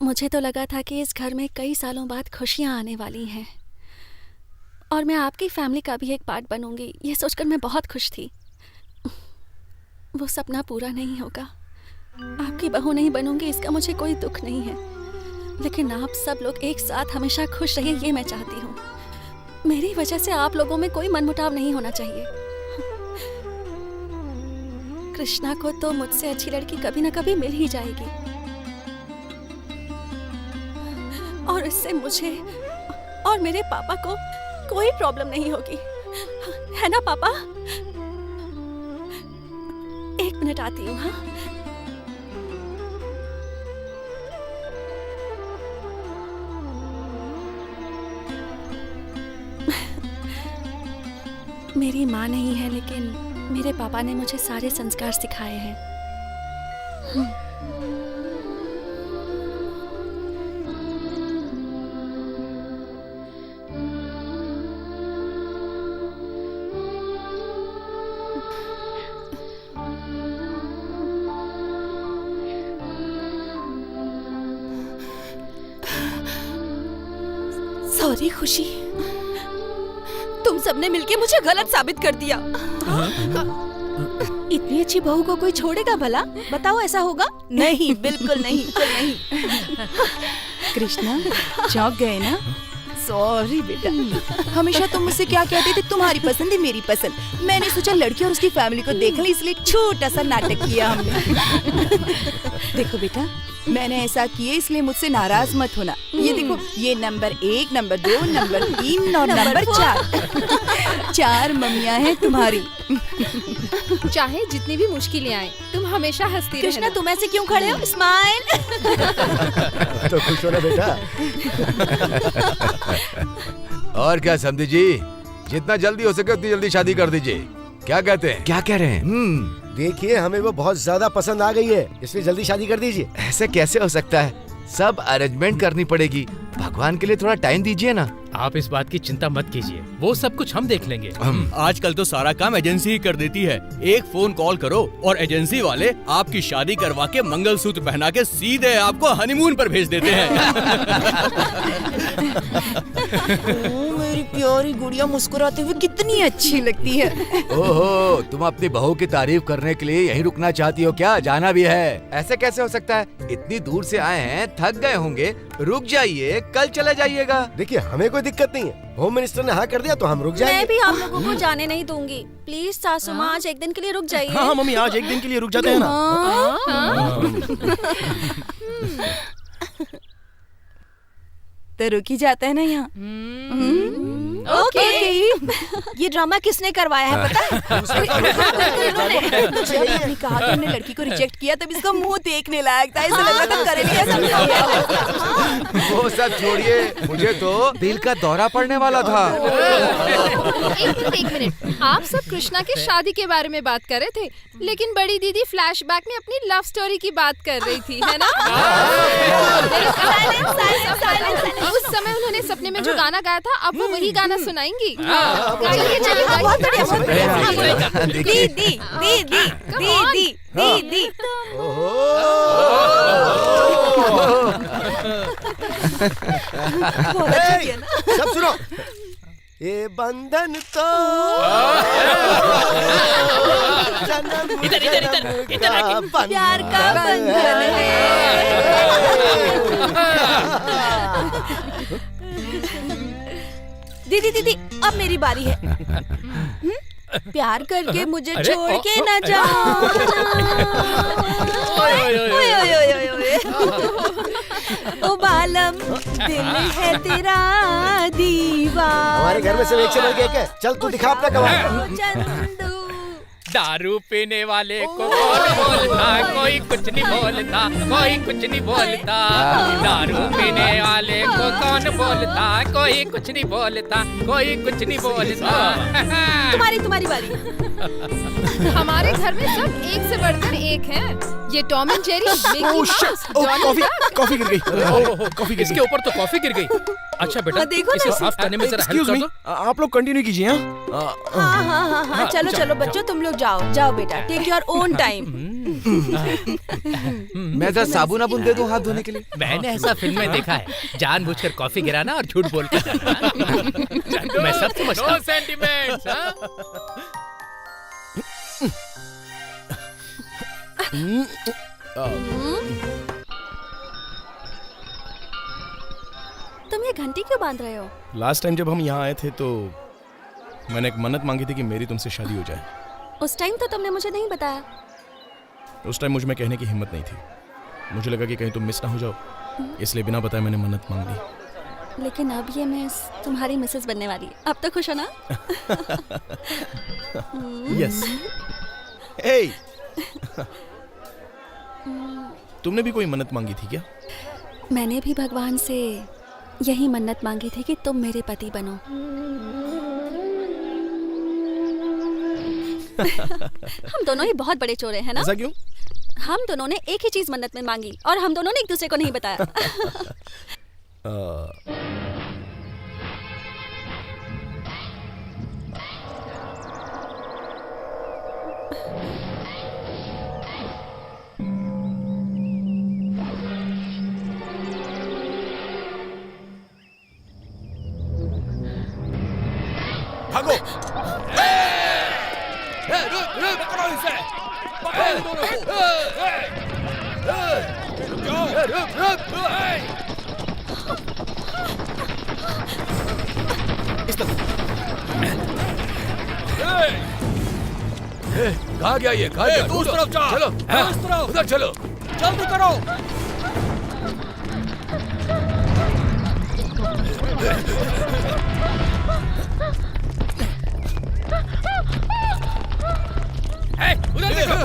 मुझे तो लगा था कि इस घर में कई सालों बाद खुशियां आने वाली हैं और मैं आपकी फैमिली का भी एक पार्ट बनूंगी, ये सोचकर मैं बहुत खुश थी। वो सपना पूरा नहीं होगा। आपकी बहू नहीं बनूंगी इसका मुझे कोई दुख नहीं है, लेकिन आप सब लोग एक साथ हमेशा खुश रहिए ये मैं चाहती हूँ। मेरी वजह से आप लोगों में कोई मनमुटाव नहीं होना चाहिए। कृष्णा को तो मुझसे अच्छी लड़की कभी ना कभी मिल ही जाएगी, और इससे मुझे और मेरे पापा को कोई प्रॉब्लम नहीं होगी, है ना पापा? एक मिनट आती हूँ। हाँ, मेरी माँ नहीं है, लेकिन मेरे पापा ने मुझे सारे संस्कार सिखाए हैं। सॉरी खुशी, तुम सबने मिलके मुझे गलत साबित कर दिया। इतनी अच्छी बहू को कोई छोड़ेगा भला? बताओ ऐसा होगा? नहीं, बिल्कुल नहीं, बिल्कुल नहीं। कृष्णा चौंक गए ना? सॉरी बेटा, हमेशा तुम मुझसे क्या कहते थे, तुम्हारी पसंद है मेरी पसंद। मैंने सोचा लड़की और उसकी फैमिली को देख ले, इसलिए छोटा सा नाटक किया हमने। देखो बेटा, मैंने ऐसा किया इसलिए मुझसे नाराज मत होना। ये देखो, ये नंबर 1, नंबर 2, नंबर 3 और नंबर 4 4 मम्मियाँ हैं तुम्हारी। चाहे जितनी भी मुश्किलें आए, तुम हमेशा हंसती कृष्णा रहना। तुम ऐसे क्यों खड़े हो? स्माइल। तो खुश हो ना बेटा। और क्या समझी जी, जितना जल्दी हो सके उतनी जल्दी शादी कर दीजिए। क्या कहते हैं? क्या कह रहे हैं? देखिए, हमें वो बहुत ज्यादा पसंद आ गई है, इसलिए जल्दी शादी कर दीजिए। ऐसे कैसे हो सकता है? सब अरेंजमेंट करनी पड़ेगी। भगवान के लिए थोड़ा टाइम दीजिए ना। आप इस बात की चिंता मत कीजिए, वो सब कुछ हम देख लेंगे। आजकल तो सारा काम एजेंसी ही कर देती है। एक फोन कॉल करो और एजेंसी वाले आपकी शादी करवा के मंगलसूत्र पहना के सीधे आपको हनीमून पर भेज देते हैं। मेरी प्यारी गुड़िया मुस्कुराते हुए कितनी अच्छी लगती है। ओहो, तुम अपनी बहू की तारीफ करने के लिए यहीं रुकना चाहती हो क्या? जाना भी है? ऐसे कैसे हो सकता है? इतनी दूर से आए हैं, थक गए होंगे, रुक जाइए, कल चले जाइएगा। देखिए, हमें कोई दिक्कत नहीं है। होम मिनिस्टर ने हाँ कर दिया तो हम रुक मैं जाएंगे। भी आप लोगों को जाने नहीं दूंगी। प्लीज सासू माँ, आज एक दिन के लिए रुक जाइए। हाँ मम्मी, आज एक दिन के लिए रुक जाते हैं ना। तो रुक ही जाता है ना यहाँ। ओके। ये ड्रामा किसने करवाया है पता है? जब आपने कहा कि हमने लड़की को रिजेक्ट किया, तब इसका मुंह देखने लायक था। ऐसा लग रहा था करेंगे ऐसा। वो सब छोड़िए, मुझे तो दिल का दौरा पड़ने वाला था। एक मिनट, आप सब कृष्णा की शादी के बारे में बात कर रहे थे, लेकिन बड़ी दीदी फ्लैशबैक में अपनी लव स्टोरी की बात कर रही थी, है ना? उस समय उन्होंने सपने में जो गाना गाया था, अब वो वही गाना सुनाएंगी। चलिए चलिए, बहुत बढ़िया, बहुत बढ़िया। दीदी दीदी दीदी दीदी। बहुत अच्छा किया ना। सब सुनो, ये बंधन तो इधर इधर इधर इधर प्यार का बंधन है। दीदी दीदी, अब मेरी बारी है। प्यार करके मुझे छोड़ के न जाओ। ओ बालम, दिल है तेरा दीवाना। हमारे घर में सिर्फ एक से बढ़ के एक है। चल तू दिखा अपना कमाल। चंदू, दारू पीने वाले को कौन बोलता, कोई कुछ नहीं बोलता, कोई कुछ नहीं बोलता। दारू पीने वाले को कौन बोलता, कोई कुछ नहीं बोलता, कोई कुछ नहीं बोलता। तुम्हारी बारी। हमारे घर में सब एक से बढ़कर एक हैं। ये Tom and Jerry, Mickey mouse, coffee coffee गिर गई। कॉफी गिर इसके गई। ऊपर तो कॉफी गिर गई। अच्छा बेटा, देखो ना इसे इसे। साफ करने में जरा हेल्प एक्सक्यूज कर मी, दो। आप लोग कंटिन्यू कीजिए। हाँ, चलो चलो बच्चों, तुम लोग जाओ जाओ बेटा, टेक योर ओन टाइम। मैं जरा साबुन आबुन दे दूं हाथ धोने के लिए। मैंने ऐसा फिल्म में देखा है, जानबूझकर कॉफी गिराना और झूठ बोलकर। मैं सब समझता हूँ। सेंटिमेंट्स, तुम ये घंटी क्यों बांध रहे हो? लास्ट टाइम जब हम यहाँ आए थे तो मैंने एक मन्नत मांगी थी कि मेरी तुमसे शादी हो जाए। उस टाइम तो तुमने मुझे नहीं बताया। उस टाइम मुझ में कहने की हिम्मत नहीं थी। मुझे लगा कि कहीं तुम मिस ना हो जाओ, इसलिए बिना बताए मैंने मन्नत मांग ली। लेकिन अब ये मिस तुम्हारी मिसेस बनने वाली है। अब तो खुश हो ना? यस। हे, तुमने भी कोई मन्नत मांगी थी क्या? मैंने भी भगवान से यही मन्नत मांगी थी कि तुम मेरे पति बनो। हम दोनों ही बहुत बड़े चोर हैं ना? ऐसा क्यों? हम दोनों ने एक ही चीज मन्नत में मांगी और हम दोनों ने एक दूसरे को नहीं बताया। भागो! पकड़ो इसे! पकड़ो इन दोनों को! इस तरफ। कहाँ गया ये? कहाँ गया? उस तरफ जा! चलो, उस तरफ! उधर चलो। जल्दी करो! उधर देखो,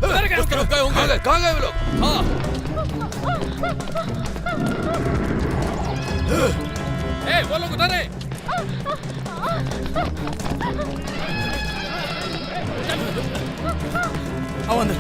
उधर गए, उस तरफ गए होंगे। कहाँ गए वो लोग? हाँ। वो लोग उधर है। आओ अंदर।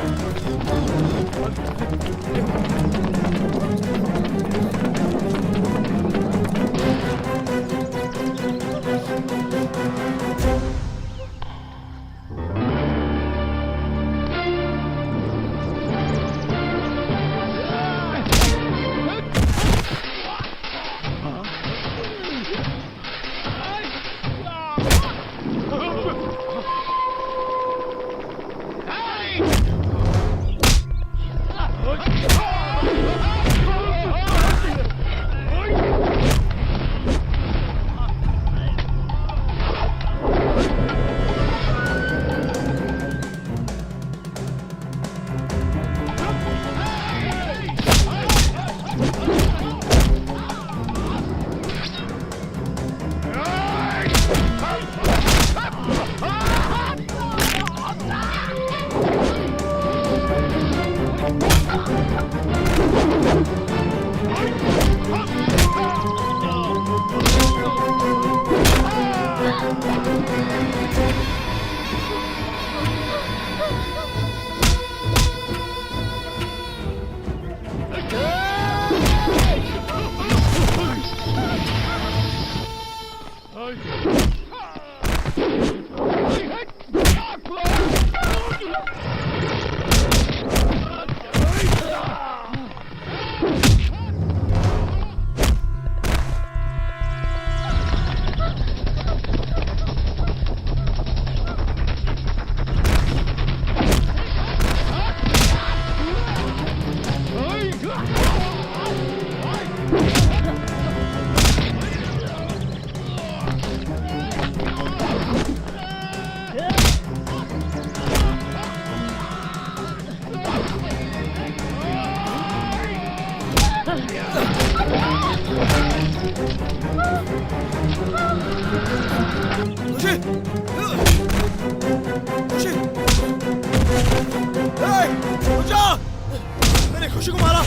खुशी को मारा।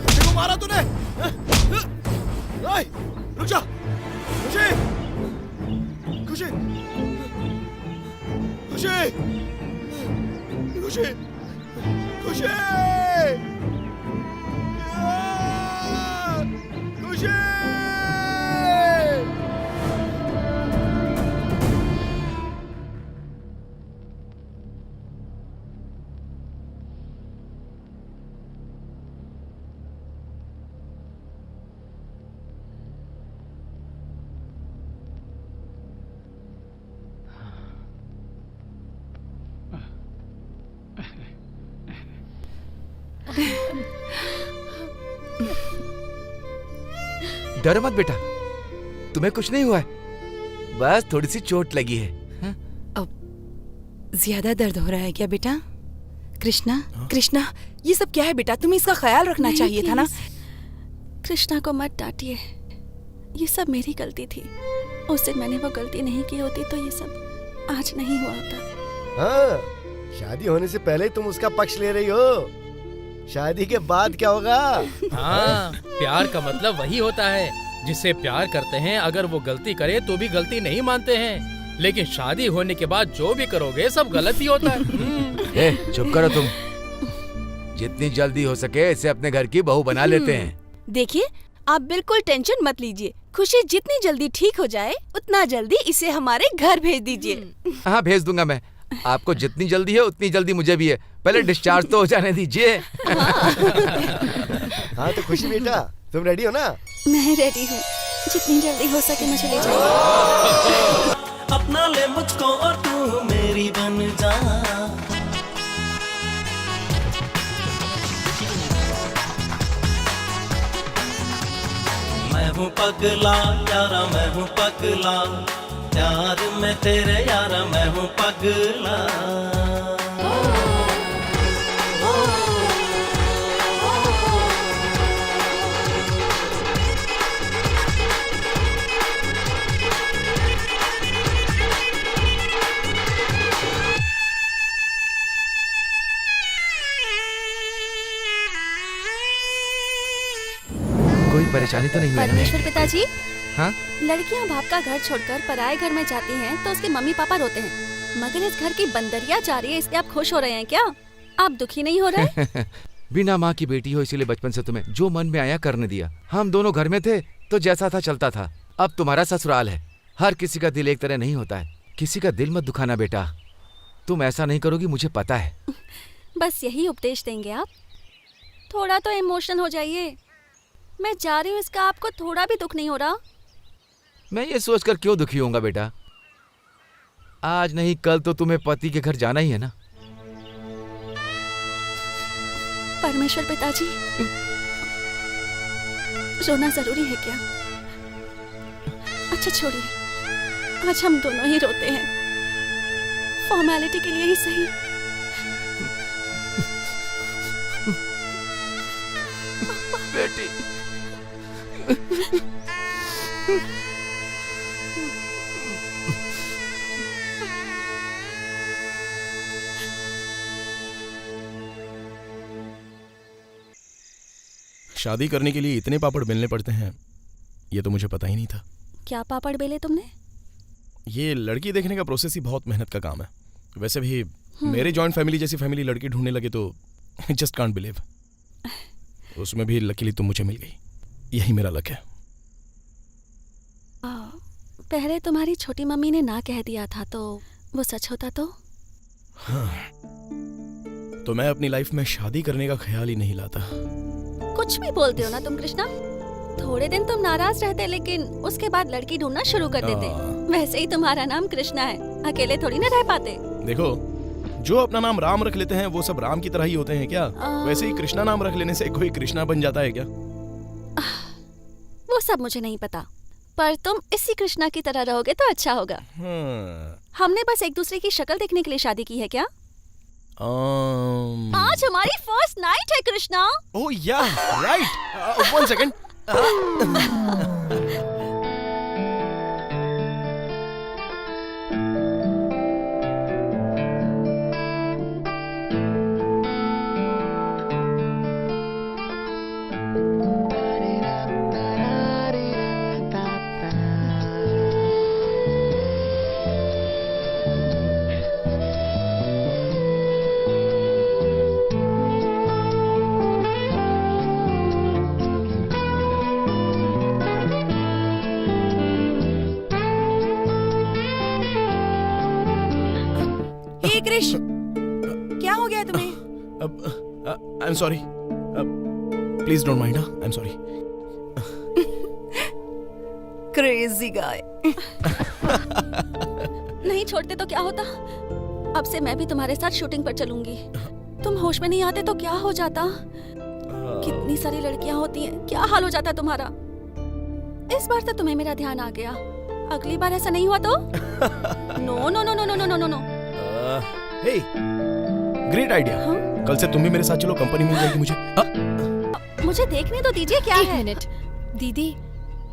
खुशी को मारा तूने। रुक जा। खुशी, खुशी, खुशी, खुशी, खुशी, खुशी। डरो मत बेटा, तुम्हें कुछ नहीं हुआ है, बस थोड़ी सी चोट लगी है। ज्यादा दर्द हो रहा है क्या बेटा? कृष्णा, कृष्णा, ये सब क्या है बेटा? तुम्हें इसका ख्याल रखना चाहिए था ना। कृष्णा को मत डांटिए, ये सब मेरी गलती थी। उस दिन मैंने वो गलती नहीं की होती तो ये सब आज नहीं हुआ होता। हाँ, शादी होने से पहले तुम उसका पक्ष ले रही हो, शादी के बाद क्या होगा? हाँ, प्यार का मतलब वही होता है, जिससे प्यार करते हैं अगर वो गलती करे तो भी गलती नहीं मानते हैं, लेकिन शादी होने के बाद जो भी करोगे सब गलत ही होता है। ए, चुप करो तुम। जितनी जल्दी हो सके इसे अपने घर की बहू बना लेते हैं। देखिए, आप बिल्कुल टेंशन मत लीजिए। खुशी जितनी जल्दी ठीक हो जाए उतना जल्दी इसे हमारे घर भेज दीजिए। हाँ, भेज दूंगा मैं। आपको जितनी जल्दी है उतनी जल्दी मुझे भी है। पहले डिस्चार्ज तो हो जाने दीजिए। हाँ तो खुशी बेटा, तुम रेडी हो ना? मैं रेडी हूँ, जितनी जल्दी हो सके मुझे ले जाइए। अपना ले मुझको और तू मेरी बन जा। मैं हूँ पगला यारा, मैं हूँ पगला, प्यार में तेरे यारा मैं हूँ पगला। कोई परेशानी तो नहीं हुई ना? परमेश्वर पिताजी, हाँ? लड़कियां बाप का घर छोड़कर पराए घर में जाती हैं तो उसके मम्मी पापा रोते हैं, मगर इस घर की बंदरिया जा रही है इसलिए आप खुश हो रहे हैं क्या? आप दुखी नहीं हो रहे? बिना माँ की बेटी हो इसीलिए बचपन से तुम्हें जो मन में आया करने दिया। हम दोनों घर में थे तो जैसा था चलता था। अब तुम्हारा ससुराल है, हर किसी का दिल एक तरह नहीं होता है। किसी का दिल मत दुखाना बेटा, तुम ऐसा नहीं करोगी मुझे पता है। बस यही उपदेश देंगे आप? थोड़ा तो इमोशनल हो जाइए। मैं जा रही हूँ, इसका आपको थोड़ा भी दुख नहीं हो रहा? मैं ये सोचकर क्यों दुखी होऊंगा बेटा? आज नहीं कल तो तुम्हें पति के घर जाना ही है ना। परमेश्वर पिताजी, रोना जरूरी है क्या? अच्छा छोड़िए, आज हम दोनों ही रोते हैं, फॉर्मेलिटी के लिए ही सही। बेटी, शादी करने के लिए इतने पापड़ बेलने पड़ते हैं, ये तो मुझे पता ही नहीं था। क्या पापड़ बेले तुमने? ये लड़की देखने का प्रोसेस ही बहुत मेहनत का काम है। वैसे भी मेरे जॉइंट फैमिली जैसी फैमिली लड़की ढूंढने लगे तो जस्ट कांट बिलीव। उसमें भी लकीली तुम मुझे मिल गई, यही मेरा लक है। पहले तुम्हारी छोटी मम्मी ने ना कह दिया था तो वो सच होता तो? हाँ, तो मैं अपनी लाइफ में शादी करने का ख्याल ही नहीं लाता। कुछ भी बोलते हो ना तुम कृष्णा। थोड़े दिन तुम नाराज रहते लेकिन उसके बाद लड़की ढूंढना शुरू कर देते। वैसे ही तुम्हारा नाम कृष्णा है, अकेले थोड़ी ना रह पाते। देखो, जो अपना नाम राम रख लेते हैं वो सब राम की तरह ही होते हैं क्या? वैसे ही कृष्णा नाम रख लेने से कोई कृष्णा बन जाता है क्या? वो सब मुझे नहीं पता, पर तुम इसी कृष्णा की तरह रहोगे तो अच्छा होगा। हमने बस एक दूसरे की शक्ल देखने के लिए शादी की है क्या? आज हमारी फर्स्ट नाइट है कृष्णा। ओह या, राइट। One second. कृष, क्या हो गया तुम्हें? आई am sorry, please don't mind. I am sorry. Crazy guy. नहीं छोड़ते तो क्या होता? अब से मैं भी तुम्हारे साथ शूटिंग पर चलूंगी। तुम होश में नहीं आते तो क्या हो जाता? कितनी सारी लड़कियां होती हैं, क्या हाल हो जाता तुम्हारा? इस बार तो तुम्हें मेरा ध्यान आ गया, अगली बार ऐसा नहीं हुआ तो? No no no no no no no no. Hey, great idea. कल से तुम भी मेरे साथ चलो, कंपनी मिल जाएगी मुझे। मुझे देखने तो दीजिए क्या है। एक मिनट दीदी,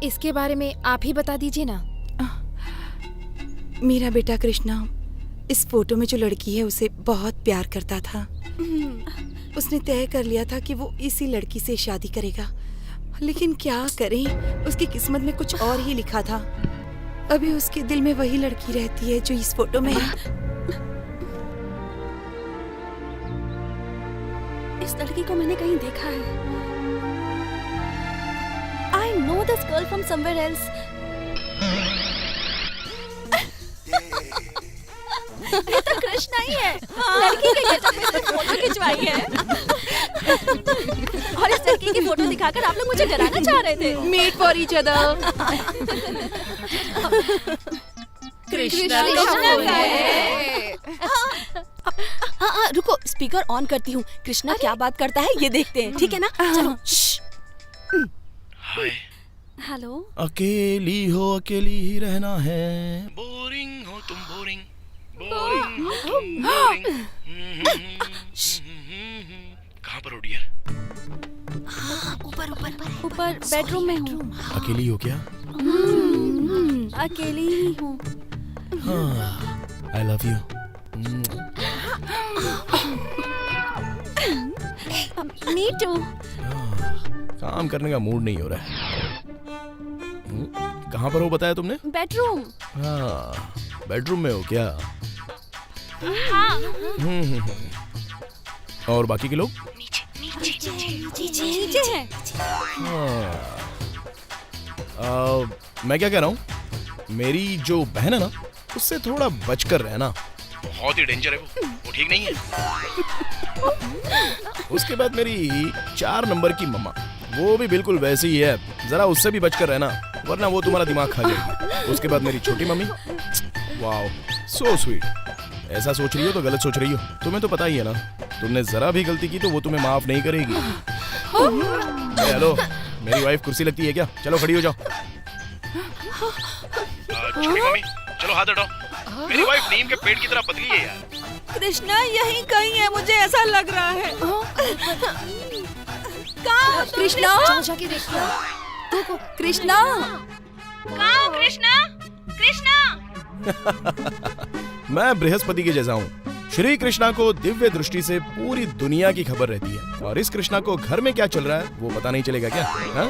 इसके बारे में आप ही बता दीजिए ना। मेरा बेटा कृष्णा इस फोटो में जो लड़की है उसे बहुत प्यार करता था। उसने तय कर लिया था कि वो इसी लड़की से शादी करेगा, लेकिन क्या करें, उसकी किस्मत में कुछ और ही लिखा था। अभी उसके दिल में वही लड़की रहती है जो इस फोटो में है। इस लड़की को मैंने कहीं देखा है। I know this girl from somewhere else. ये तो कृष्णा ही है। लड़की के गेटअप में इसने फोटो खिंचवाई है। और इस लड़की की फोटो दिखाकर आप लोग मुझे डराना चाह रहे थे। Meet for each other. Krishna Krishna है। रुको, स्पीकर ऑन करती हूँ। कृष्णा क्या बात करता है ये देखते हैं, ठीक है ना? चलो। हाय। हेलो। अकेली हो, अकेली ही रहना है। बोरिंग हो तुम, बोरिंग बोरिंग हो तुम, बोरिंग। कहाँ पर हो डियर? ऊपर बेडरूम में हूँ। अकेली हो क्या? अकेली ही हूँ। I love you. Me too. काम करने का मूड नहीं हो रहा है। कहाँ पर हो बताया तुमने? बेडरूम। हाँ, बेडरूम में हो क्या? और बाकी के लोग? नीचे है। मैं क्या कह रहा हूँ, मेरी जो बहन है ना, उससे थोड़ा बचकर रहना। बहुत ही डेंजर है वो ठीक नहीं है। उसके बाद मेरी 4 नंबर की मम्मा, वो भी बिल्कुल वैसी ही है, जरा उससे भी बचकर रहना, वरना वो तुम्हारा दिमाग खा जाएगी। उसके बाद मेरी छोटी मम्मी, वाओ सो स्वीट। ऐसा सोच रही हो तो गलत सोच रही हो, तुम्हें तो पता ही है ना, तुमने जरा भी गलती की तो वो तुम्हें माफ नहीं करेगी। हेलो, मेरी वाइफ कुर्सी लगती है क्या? चलो खड़ी हो जाओ। छोटी मम्मी चलो हाथ हटाओ, मेरी वाइफ नीम के पेड़ की तरह पतली है यार। कृष्णा यहीं कहीं है, मुझे ऐसा लग रहा है। कृष्णा, जाके देखो। कृष्णा, कृष्णा, कृष्णा। मैं बृहस्पति के जैसा हूँ। श्री कृष्णा को दिव्य दृष्टि से पूरी दुनिया की खबर रहती है, और इस कृष्णा को घर में क्या चल रहा है वो पता नहीं चलेगा क्या? हाँ?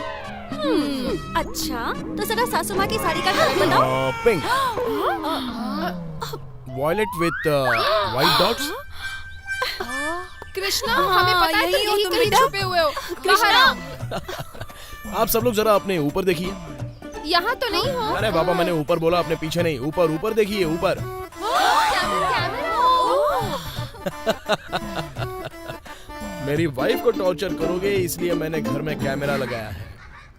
अच्छा, तो जरा सासू माँ की साड़ी का कलर बताओ। Pink, violet with white dots. Krishna, हमें पता है तुम यहीं कहीं छुपे हुए हो। आप सब लोग जरा अपने ऊपर देखिए। यहाँ तो नहीं हो। अरे बाबा, मैंने ऊपर बोला, अपने पीछे नहीं। ऊपर ऊपर देखिए, ऊपर। मेरी वाइफ को टॉर्चर करोगे इसलिए मैंने घर में कैमरा लगाया है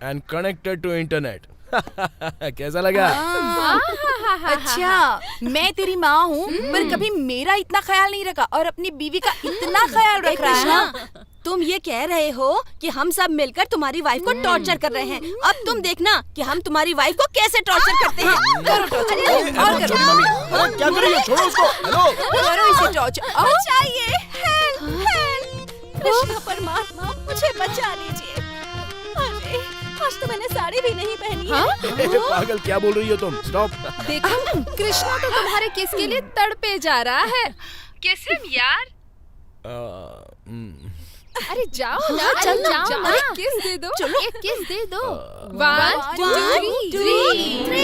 एंड कनेक्टेड टू इंटरनेट। कैसा लगा? अच्छा, मैं तेरी माँ हूँ, पर कभी मेरा इतना ख्याल नहीं रखा और अपनी बीवी का इतना ख्याल रख रहा है ना। तुम ये कह रहे हो कि हम सब मिलकर तुम्हारी वाइफ को टॉर्चर कर रहे हैं। अब तुम देखना कि हम तुम्हारी वाइफ को कैसे टॉर्चर करते हैं। करो टॉर्चर, और करो। अरे क्या कर रही हो? छोड़ो उसको। हेलो, करो इसे टॉर्चर। बचाइए, हेल्प हेल्प। कृष्ण परमात्मा, मुझे बचा लीजिए। अरे, आज तो मैंने साड़ी भी नहीं पहनी है। पागल, क्या बोल रही हो तुम? स्टॉप। देखो, कृष्णा तो तुम्हारे किस के लिए तड़पे जा रहा है। किस यार? अरे जाओ ना, चल ना, जाओ ना। किस दे दो, एक किस दे दो। 1 2 3।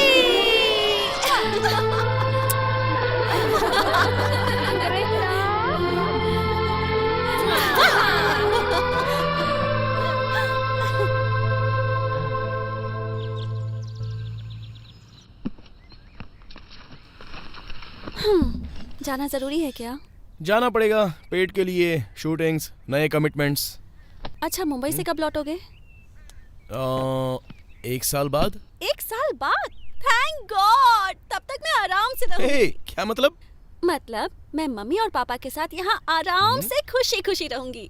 जाना जरूरी है क्या? जाना पड़ेगा, पेट के लिए, शूटिंग्स, नए कमिटमेंट्स। अच्छा, मुंबई से कब लौटोगे? 1 साल बाद। 1 साल बाद? थैंक गॉड, तब तक मैं आराम से रहूं। क्या मतलब? मतलब मैं मम्मी और पापा के साथ यहाँ आराम से खुशी खुशी रहूंगी।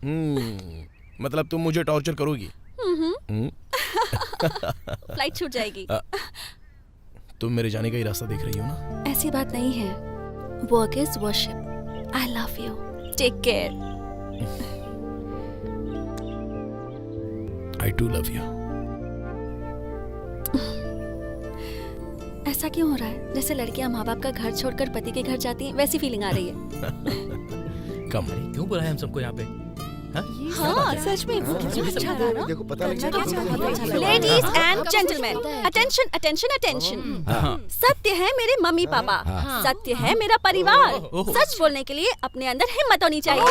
मतलब तुम मुझे टॉर्चर करोगी? फ्लाइट छूट जाएगी। तुम मेरे जाने का ही रास्ता देख रही हो ना? ऐसी बात नहीं है। Work is worship. I love you. Take care. I too love you. ऐसा क्यों हो रहा है? जैसे लड़कियां माँ बाप का घर छोड़कर पति के घर जाती हैं, वैसी फीलिंग आ रही है। कम। क्यों बुलाया हम सबको यहाँ पे? हाँ सच में वो कितना अच्छा था ना। देखो पता लग जाएगा। Ladies and gentleman, attention attention attention. सत्य है मेरे मम्मी पापा, सत्य है मेरा परिवार। सच बोलने के लिए अपने अंदर हिम्मत होनी चाहिए।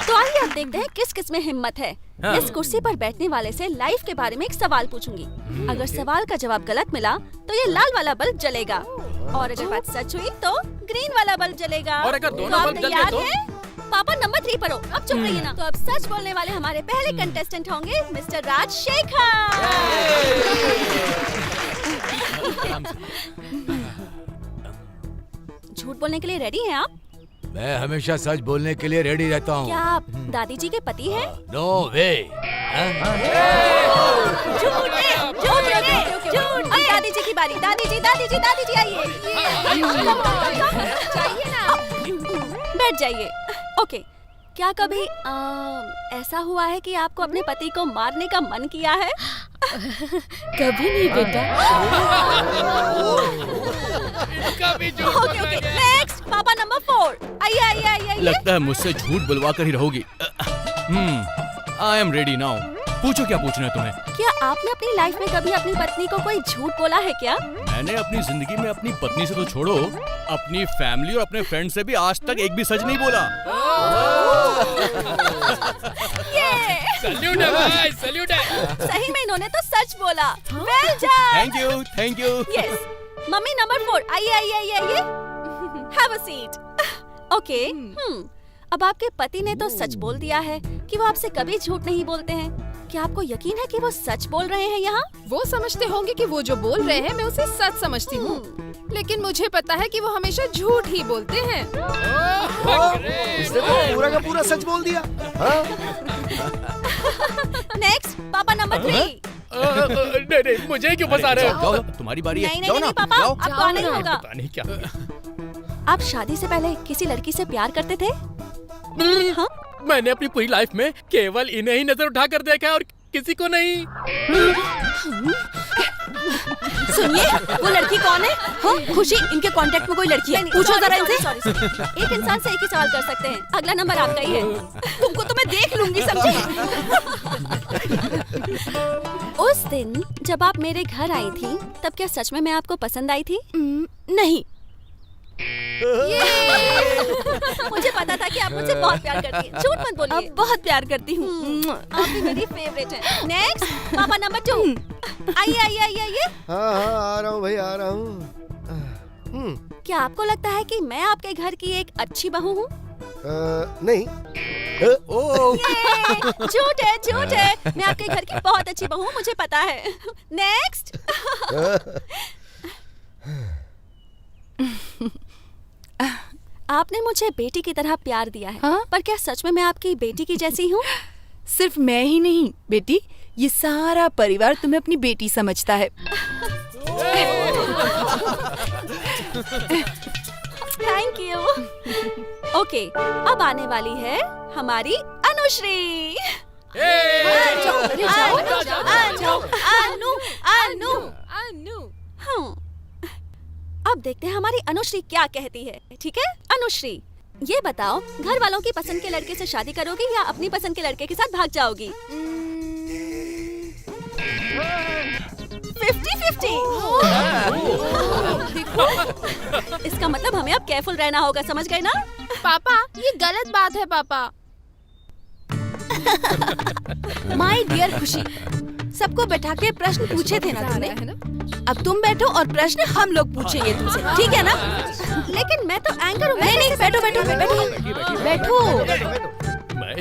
तो आइए अब देखते हैं किस किस में हिम्मत है। इस कुर्सी पर बैठने वाले से लाइफ के बारे में एक सवाल पूछूंगी। अगर सवाल का जवाब गलत मिला तो ये लाल वाला बल्ब जलेगा, और अगर बात सच हुई तो ग्रीन वाला बल्ब जलेगा। और अगर दोनों बल्ब जल गए तो? पापा नंबर 3 पर हो। अब चुप रहिए ना। तो अब सच बोलने वाले हमारे पहले कंटेस्टेंट होंगे मिस्टर राजशेखर। झूठ बोलने के लिए रेडी हैं आप? मैं हमेशा सच बोलने के लिए रेडी रहता हूँ। क्या आप दादी जी के पति हैं? नो वे। झूठ। दादी जी की बारी। दादी जी आइए। चाहिए ना। बैठ जाइए। ओके, क्या कभी ऐसा हुआ है कि आपको अपने पति को मारने का मन किया है? कभी नहीं बेटा। ओके, नेक्स्ट पापा नंबर 4। आइए। लगता है मुझसे झूठ बुलवा कर ही रहोगी। I am ready now. पूछो क्या पूछना है तुम्हें? क्या आपने अपनी लाइफ में कभी अपनी पत्नी को कोई झूठ बोला है क्या? मैंने अपनी जिंदगी में अपनी पत्नी से तो छोड़ो, अपनी फैमिली और अपने फ्रेंड से भी आज तक एक भी सच नहीं बोला। सैल्यूट है भाई, सैल्यूट है। सही में इन्होंने तो सच बोला। Well done. Thank you. Yes. Mummy number 4। आइए। Have a seat. ओके। अब आपके पति ने तो सच बोल दिया है कि वो आपसे कभी झूठ नहीं बोलते हैं। क्या आपको यकीन है कि वो सच बोल रहे हैं यहाँ? वो समझते होंगे कि वो जो बोल रहे हैं मैं उसे सच समझती हूँ, लेकिन मुझे पता है कि वो हमेशा झूठ ही बोलते हैं। इसने तो पूरा का पूरा सच बोल दिया। नेक्स्ट पापा नंबर 3। नहीं, मुझे क्यों फंसा रहे हो? जाओ, तुम्हारी बारी है। जाओ नहीं ना, पापा, जाओ। आपको आना ही होगा। पता नहीं क्या। आप शादी से पहले किसी लड़की से प्यार करते थे? हाँ? मैंने अपनी पूरी लाइफ में केवल इन्हें ही नजर उठाकर देखा है और किसी को नहीं। सुनिए, वो लड़की कौन है? हाँ? खुशी, इनके कांटेक्ट में कोई लड़की है? पूछो जरा इनसे। एक इंसान से एक ही सवाल कर सकते हैं। अगला नंबर आपका ही है। तुमको तो मैं देख लूंगी, समझे? उस दिन जब आप मेरे घर आई थी, तब क्या सच में मैं आपको पसंद आई थी? नहीं। मुझे पता था कि आप मुझे बहुत प्यार करती हैं। झूठ मत बोलिए। अब बहुत प्यार करती हूँ। आप भी मेरी फेवरेट हैं। नेक्स्ट पापा नंबर 2। आइए। हाँ आ रहा हूँ भाई, आ रहा हूँ। क्या आपको लगता है कि मैं आपके घर की एक अच्छी बहू हूँ? नहीं। झूठ है। मैं आपके घर की बहुत अच्छी बहू हूँ, मुझे पता है। नेक्स्ट। आपने मुझे बेटी की तरह प्यार दिया है। हाँ? पर क्या सच में मैं आपकी बेटी की जैसी हूँ? सिर्फ मैं ही नहीं बेटी, ये सारा परिवार तुम्हें अपनी बेटी समझता है। Thank you. ओके, अब आने वाली है हमारी अनुश्री। अनु। अब देखते हैं हमारी अनुश्री क्या कहती है। ठीक है अनुश्री, ये बताओ, घर वालों की पसंद के लड़के से शादी करोगी या अपनी पसंद के लड़के के साथ भाग जाओगी? 50-50। इसका मतलब हमें अब केयरफुल रहना होगा, समझ गए ना? पापा, ये गलत बात है पापा। माय डियर खुशी, सबको बैठा के प्रश्न पूछे थे ना तुमने? अब तुम बैठो और प्रश्न हम लोग पूछेंगे तुमसे, ठीक है ना? लेकिन मैं तो एंकर हूँ। नहीं, बैठो। मैं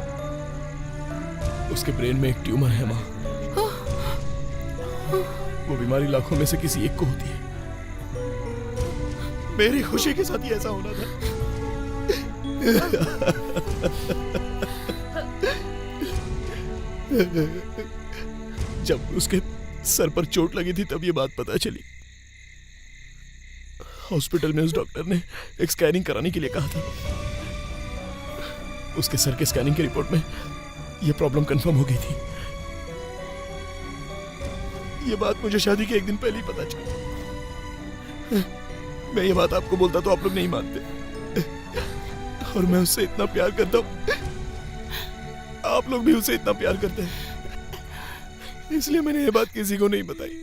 उसके ब्रेन में एक ट्यूमर है माँ। वो बीमारी लाखों में से किसी एक को होती है। मेरी खुशी के साथ ही ऐसा होना था। जब उसके सर पर चोट लगी थी तब ये बात पता चली। हॉस्पिटल में उस डॉक्टर ने एक स्कैनिंग कराने के लिए कहा था। उसके सर के स्कैनिंग की रिपोर्ट में यह प्रॉब्लम कंफर्म हो गई थी। ये बात मुझे शादी के एक दिन पहले ही पता चली। मैं ये बात आपको बोलता तो आप लोग नहीं मानते, और मैं उससे इतना प्यार करता हूं, आप लोग भी उसे इतना प्यार करते हैं, इसलिए मैंने ये बात किसी को नहीं बताई।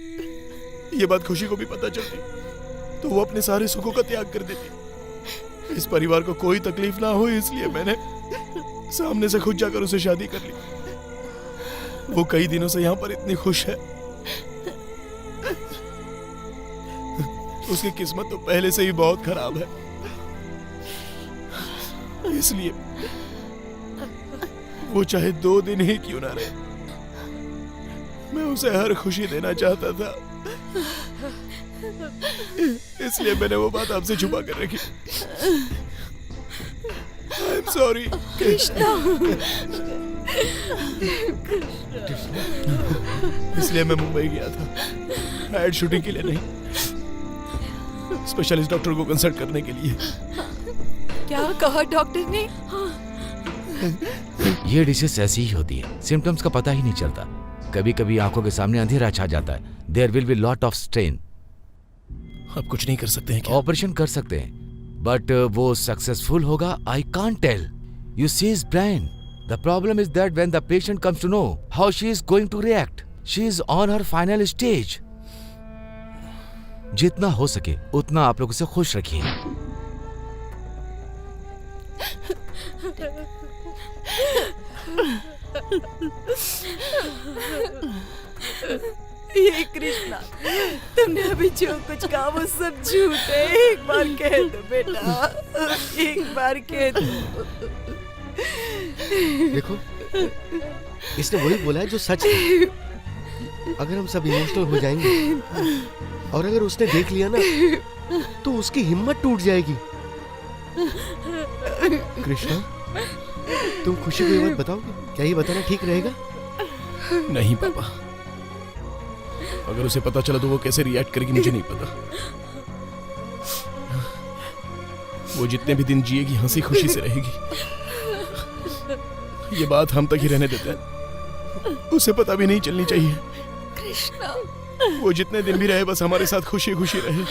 ये बात खुशी को भी पता चलती तो वो अपने सारे सुखों का त्याग कर देती। इस परिवार को कोई तकलीफ ना हो इसलिए मैंने सामने से खुद जाकर उसे शादी कर ली। वो कई दिनों से यहाँ पर इतनी खुश है। उसकी किस्मत तो पहले से ही बहुत खराब है, इसलिए वो चाहे 2 दिन ही क्यों ना रहे, मैं उसे हर खुशी देना चाहता था। इसलिए मैंने वो बात आपसे छुपा कर रखी। आई एम सॉरी कृष्णा। इसलिए मैं मुंबई गया था, एड शूटिंग के लिए नहीं, स्पेशलिस्ट डॉक्टर को कंसल्ट करने के लिए। क्या कहा डॉक्टर ने? ये डिसीज ऐसी ही होती है, सिम्टम्स का पता ही नहीं चलता। कभी कभी आंखों के सामने अंधेरा छा जाता है। There will be lot of strain. आप कुछ नहीं कर सकते हैं क्या? ऑपरेशन कर सकते हैं, बट वो सक्सेसफुल होगा I can't tell. You see is brain. The problem is that when the patient comes to know how she is going to react, she is on her final stage. जितना हो सके उतना आप लोग उसे खुश रखिए। ये कृष्णा, तुमने अभी जो कुछ कहा वो सब झूठ है। एक बार कह दो बेटा, एक बार कह दो। देखो, इसने वही बोला है जो सच है। अगर हम सब इमोशनल हो जाएंगे और अगर उसने देख लिया ना तो उसकी हिम्मत टूट जाएगी। कृष्णा, तुम खुशी को ये बात बताओगे? क्या ये बताना ठीक रहेगा? नहीं पापा, अगर उसे पता चला तो वो कैसे रिएक्ट करेगी मुझे नहीं पता। वो जितने भी दिन जिएगी हंसी खुशी से रहेगी। ये बात हम तक ही रहने देते हैं, उसे पता भी नहीं चलनी चाहिए। कृष्णा, वो जितने दिन भी रहे बस हमारे साथ खुशी खुशी रहे।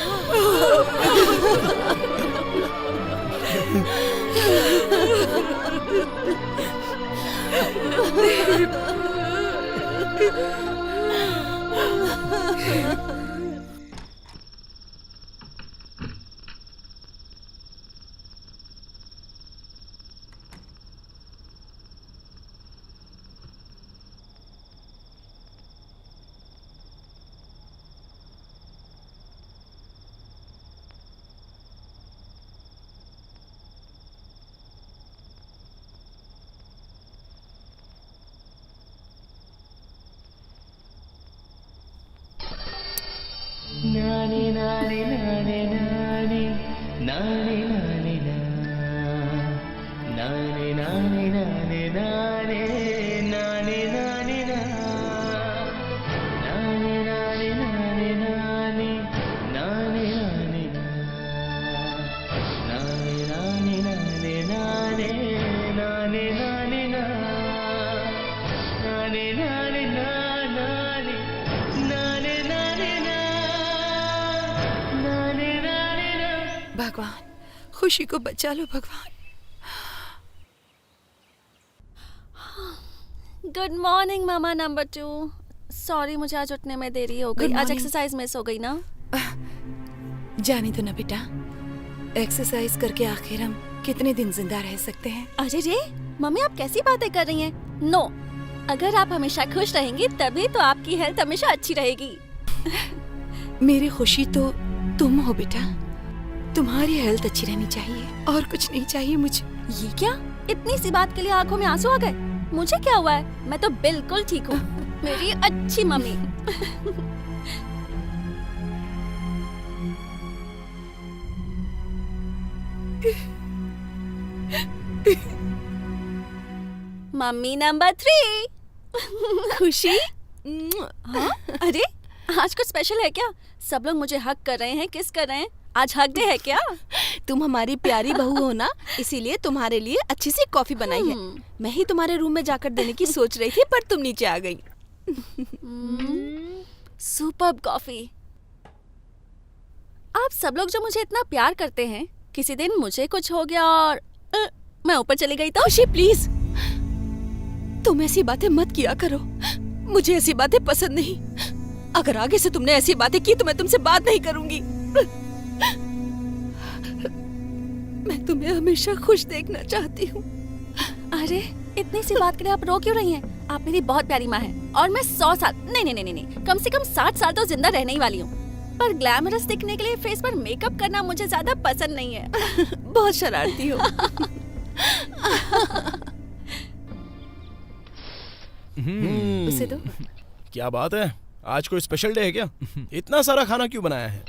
भगवान, खुशी को बचा लो भगवान। गुड मॉर्निंग मामा नंबर 2। सॉरी मुझे आज उठने में देरी हो गई। आज एक्सरसाइज मिस हो गई ना। जाने दो ना बेटा, एक्सरसाइज करके आखिर हम कितने दिन जिंदा रह सकते हैं। अरे रे मम्मी, आप कैसी बातें कर रही हैं? नो, अगर आप हमेशा खुश रहेंगी तभी तो आपकी हेल्थ हमेशा अच्छी रहेगी। मेरी खुशी तो तुम हो बेटा। तुम्हारी हेल्थ अच्छी रहनी चाहिए और कुछ नहीं चाहिए मुझे। ये क्या? इतनी सी बात के लिए आंखों में आंसू आ गए? मुझे क्या हुआ है? मैं तो बिल्कुल ठीक हूँ। मेरी अच्छी मम्मी। Mummy number 3। खुशी? हाँ? अरे आज कुछ स्पेशल है क्या? सब लोग मुझे हक कर रहे हैं, किस कर रहे हैं? आज हक डे है क्या? तुम हमारी प्यारी बहू हो ना, इसीलिए तुम्हारे लिए अच्छी सी कॉफी बनाई है। मैं ही तुम्हारे रूम में जाकर देने की सोच रही थी, पर तुम नीचे आ गई। Superb coffee. आप सब लोग जो मुझे इतना प्यार करते हैं, किसी दिन मुझे कुछ हो गया और मैं ऊपर चली गई तो? खुशी प्लीज, तुम ऐसी बातें मत किया करो। मुझे ऐसी बातें पसंद नहीं। अगर आगे से तुमने ऐसी बातें की तो मैं तुमसे बात नहीं करूंगी। मैं तुम्हें हमेशा खुश देखना चाहती हूँ। अरे इतनी सी बात के लिए आप रो क्यों रही हैं? आप मेरी बहुत प्यारी माँ हैं और मैं 100 साल नहीं, कम से कम 60 साल तो जिंदा रहने ही वाली हूँ। पर ग्लैमरस दिखने के लिए फेस पर मेकअप करना मुझे ज्यादा पसंद नहीं है। बहुत शरारती हो। उसे दो। क्या बात है, आज कोई स्पेशल डे है क्या? इतना सारा खाना क्यों बनाया है?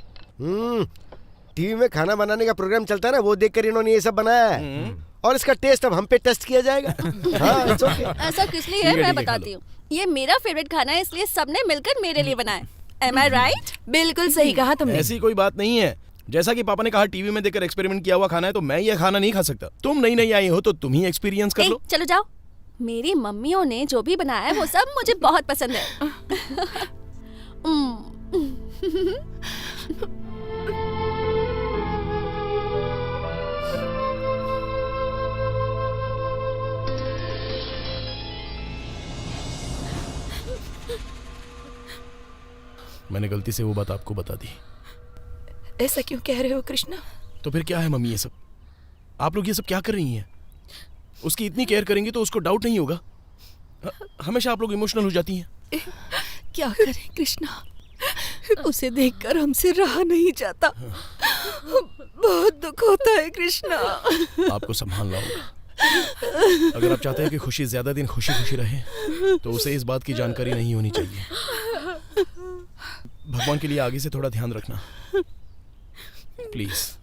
टीवी में खाना बनाने का प्रोग्राम चलता है ना, वो देखकर इन्होंने ये सब बनाया है। और इसका टेस्ट अब हम पे टेस्ट किया जाएगा। हाँ, it's okay। ऐसा किस लिए है मैं बताती हूँ। ये मेरा फेवरेट खाना है, इसलिए सबने मिलकर मेरे लिए बनाया। Am I right? बिल्कुल सही कहा तुमने। ऐसी कोई बात नहीं है। जैसा कि पापा ने कहा टीवी में देखकर एक्सपेरिमेंट किया हुआ खाना है, तो मैं ये खाना नहीं खा सकता। तुम नई आई हो तो तुम ही एक्सपीरियंस कर लो। चलो जाओ। मेरी मम्मियों ने जो भी बनाया है वो सब मुझे बहुत पसंद है। मैंने गलती से वो बात आपको बता दी। ऐसा क्यों कह रहे हो कृष्णा? तो फिर क्या है मम्मी, ये सब आप लोग ये सब क्या कर रही हैं? उसकी इतनी केयर करेंगी तो उसको डाउट नहीं होगा। हमेशा आप लोग इमोशनल हो जाती हैं। क्या करें कृष्णा, उसे देखकर हमसे रहा नहीं जाता। बहुत दुख होता है कृष्णा। आपको संभालना होगा। अगर आप चाहते हैं कि खुशी ज्यादा दिन खुशी खुशी रहे तो उसे इस बात की जानकारी नहीं होनी चाहिए। भगवान के लिए आगे से थोड़ा ध्यान रखना प्लीज।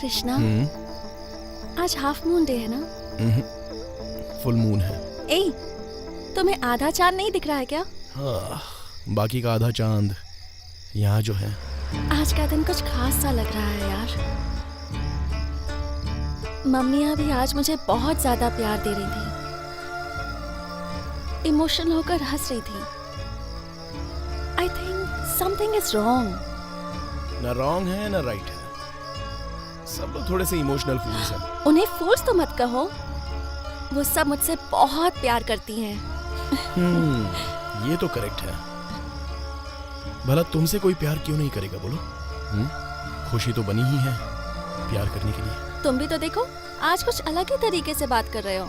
कृष्णा, आज हाफ मून डे है ना? फुल मून है। ए, तुम्हें आधा चांद नहीं दिख रहा है क्या? हाँ, बाकी का आधा चांद यहाँ जो है। आज का दिन कुछ खास सा लग रहा है यार। मम्मियाँ भी आज मुझे बहुत ज्यादा प्यार दे रही थी, इमोशनल होकर हंस रही थी। I think something is wrong. ना रॉन्ग है ना राइट है, सब लोग थोड़े से इमोशनल फूल्स हैं। उन्हें फूल्स तो मत कहो, वो सब मुझसे बहुत प्यार करती हैं। ये तो करेक्ट है। भला तुमसे कोई प्यार क्यों नहीं करेगा बोलो? खुशी तो बनी ही है प्यार करने के लिए। तुम भी तो देखो, आज कुछ अलग ही तरीके से बात कर रहे हो।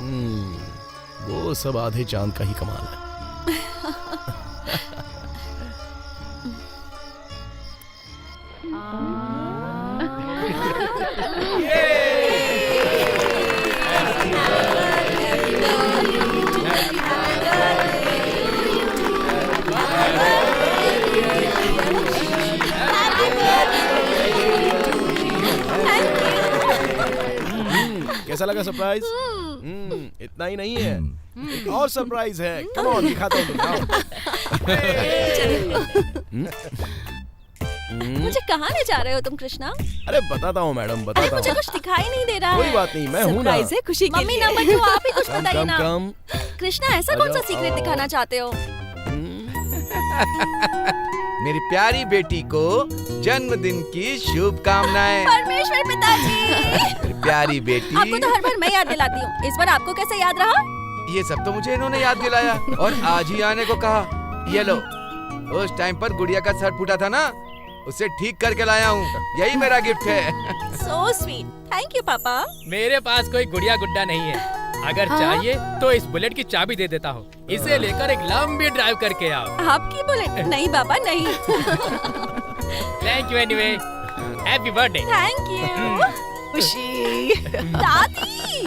वो सब आधे चांद का ही कमाल है। कैसा लगा सरप्राइज? इतना ही नहीं है, एक और सरप्राइज है। कम ऑन, दिखाता हूँ तुम्हें। मुझे कहाँ ले जा रहे हो तुम कृष्णा? अरे बताता हूँ मैडम, बताता हूँ। मुझे कुछ दिखाई नहीं दे रहा है। कोई बात नहीं, मैं हूँ ना। सरप्राइज है खुशी के मम्मी लिए। नंबर 2, आप ही कुछ बताइए ना। कम कृष्णा, ऐसा कौन सा सीक्रेट दिखाना चाहते हो? मेरी प्यारी बेटी को जन्मदिन की शुभकामनाएं। परमेश्वर पिताजी। मेरी प्यारी बेटी। आपको तो हर बार मैं याद दिलाती हूँ, इस बार आपको कैसे याद रहा? ये सब तो मुझे इन्होंने याद दिलाया और आज ही आने को कहा। ये लो, उस टाइम पर गुड़िया का शर्ट फूटा था ना, उसे ठीक करके लाया हूँ। यही मेरा गिफ्ट है। So sweet. Thank you पापा। मेरे पास कोई गुड़िया गुड्डा नहीं है, अगर चाहिए तो इस बुलेट की चाबी दे देता हूँ। इसे लेकर एक लंबी ड्राइव करके आओ। आपकी बुलेट? नहीं बाबा नहीं। Thank you anyway. Happy birthday. Thank you. खुशी। दादी।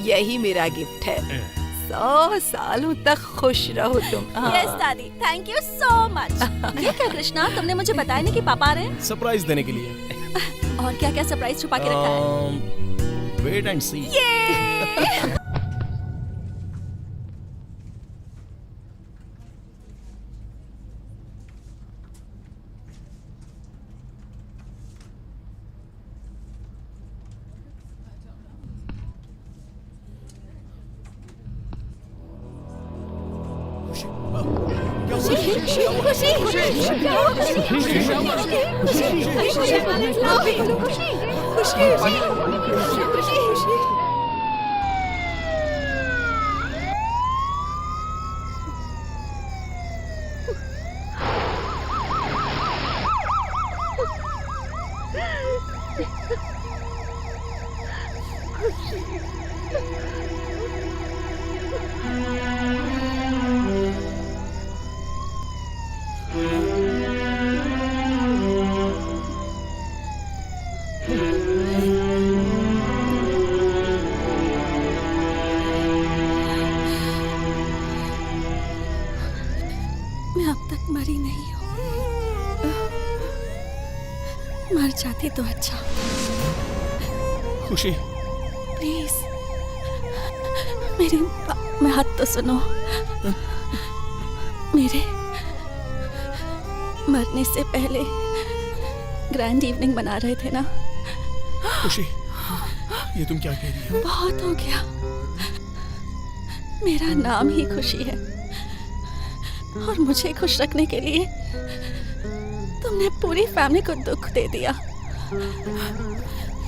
यही मेरा गिफ्ट है। 100 सालों तक खुश रहो तुम। यस दादी, थैंक यू सो मच। ये क्या कृष्णा, तुमने मुझे बताया नहीं कि पापा आ रहे हैं? सरप्राइज देने के लिए। और क्या क्या सरप्राइज छुपा के रखा है? वेट एंड सी। मैं अब तक मरी नहीं हूँ। मर जाती तो अच्छा। खुशी, प्लीज मेरी बात तो सुनो। मेरे मरने से पहले ग्रैंड इवनिंग बना रहे थे ना? खुशी, ये तुम क्या कह रही हो? बहुत हो गया। मेरा नाम ही खुशी है और मुझे खुश रखने के लिए तुमने पूरी फैमिली को दुख दे दिया।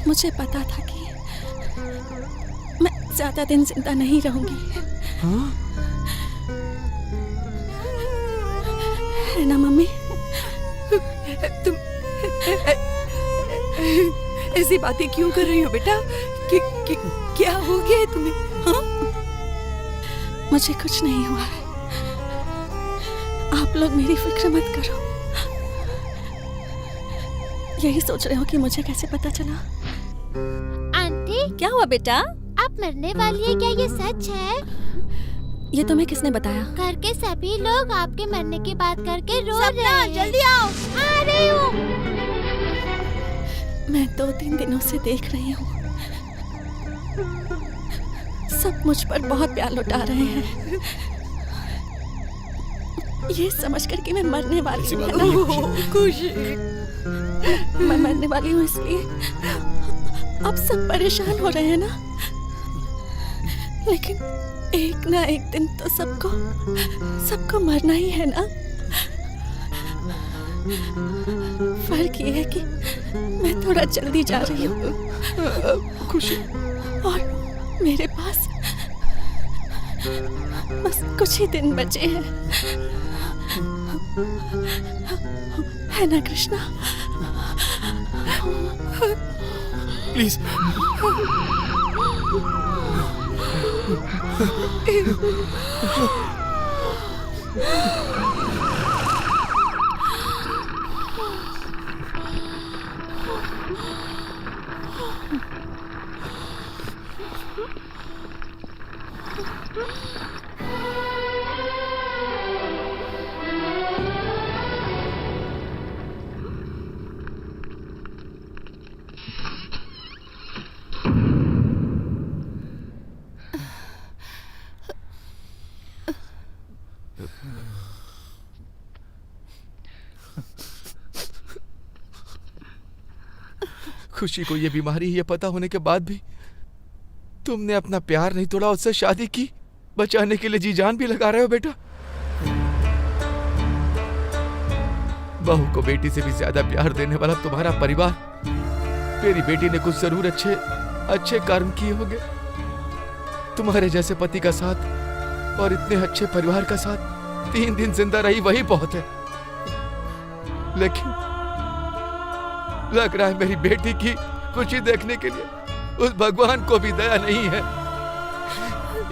मुझे पता था कि मैं ज्यादा दिन जिंदा नहीं रहूंगी। हाँ? है ना मम्मी? तुम ऐसी बातें क्यों कर रही हो बेटा? क्या हो गया है तुम्हें? हाँ? मुझे कुछ नहीं हुआ है। आप लोग मेरी फिक्र मत करो। यही सोच रहे हो कि मुझे कैसे पता चला? आंटी, क्या हुआ बेटा? आप मरने वाली है, क्या ये सच है? ये तुम्हें किसने बताया? घर के सभी लोग आपके मरने की बात करके रो रहे हैं। जल्दी आओ। आ रही हूँ। मैं 2-3 दिनों से देख रही हूँ, सब मुझ पर बहुत प्यार लुटा रहे हैं। ये समझ कर कि मैं मरने वाली हूँ ना? खुशी, मैं मरने वाली हूँ इसलिए अब सब परेशान हो रहे हैं ना? लेकिन एक ना एक दिन तो सबको मरना ही है ना? फर्क ये है कि मैं थोड़ा जल्दी जा रही हूँ खुशी, और मेरे पास बस कुछ ही दिन बचे हैं। है ना कृष्णा? प्लीज। खुशी को ये बीमारी है, ये पता होने के बाद भी तुमने अपना प्यार नहीं तोड़ा, उससे शादी की। बचाने के लिए जी जान भी लगा रहे हो बेटा। बहू को बेटी से भी ज्यादा प्यार देने वाला तुम्हारा परिवार। मेरी बेटी ने कुछ जरूर अच्छे कर्म किए होंगे। तुम्हारे जैसे पति का साथ और इतने अच्छे परिवार का साथ 3 दिन जिंदा रही, वही बहुत है। लेकिन लग रहा है मेरी बेटी की खुशी देखने के लिए उस भगवान को भी दया नहीं है।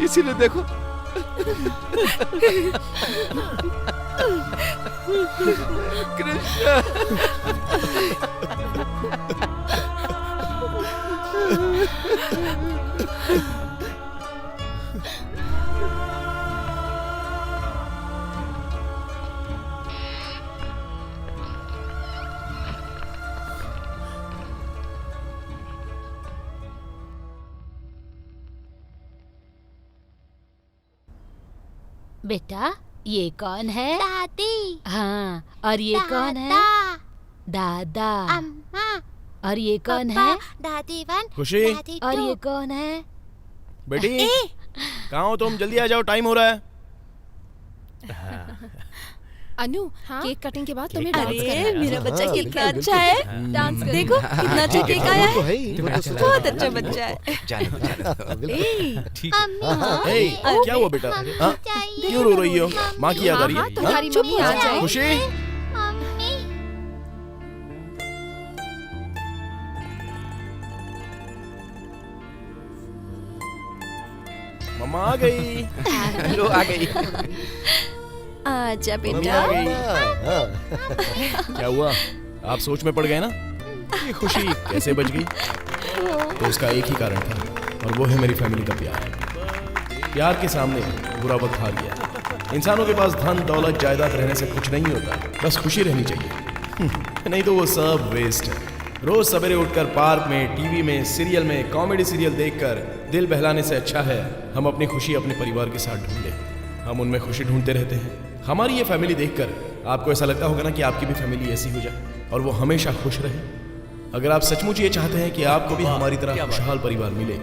इसीलिए देखो कृष्णा, बेटा ये कौन है? दादी। हाँ, और ये कौन है? दादा। अम्मा। और ये कौन पापा, है? दादी 1, खुशी। दादी 2। और ये कौन है? बेटी कहाँ हो तुम? जल्दी आ जाओ, टाइम हो रहा है। अनु, केक कटिंग के बाद तुम्हें डांस करना अरे है। मेरा बच्चा कितना अच्छा है। डांस देखो कितना अच्छा केक आया वो तो है। है ही, वो तो सोचा बहुत था। अच्छा बच्चा है। ए, क्या हुआ बेटा? हाँ? क्यों रो रही हो? माँ की याद आ रही है? तुम्हारी हाँ? मम्मी आ जाएगी। खुशी, मम्मी। मम्मा आ गई। हेलो, आ गई। आजा मम्मी बेटा। आ गई। क्या हुआ? आप सोच में पड़ गए ना? ये खुशी कैसे बच गई? तो उसका एक ही कारण था, और वो है मेरी फैमिली का प्यार। प्यार के सामने बुरा वक्त हार गया। इंसानों के पास धन दौलत जायदाद रहने से कुछ नहीं होता, बस खुशी रहनी चाहिए। नहीं तो वो सब वेस्ट है। रोज सवेरे उठकर पार्क में, टीवी में, सीरियल में, कॉमेडी सीरियल देखकर दिल बहलाने से अच्छा है हम अपनी खुशी अपने परिवार के साथ ढूंढें। हम उनमें खुशी ढूंढते रहते हैं। हमारी ये फैमिली देखकर आपको ऐसा लगता होगा ना कि आपकी भी फैमिली ऐसी हो जाए और वो हमेशा खुश रहे। अगर आप सचमुच ये चाहते हैं कि आपको भी हमारी तरह खुशहाल परिवार मिले,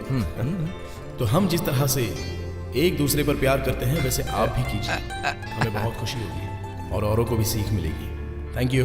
तो हम जिस तरह से एक दूसरे पर प्यार करते हैं वैसे आप भी कीजिए। हमें बहुत खुशी होगी और औरों को भी सीख मिलेगी। Thank you.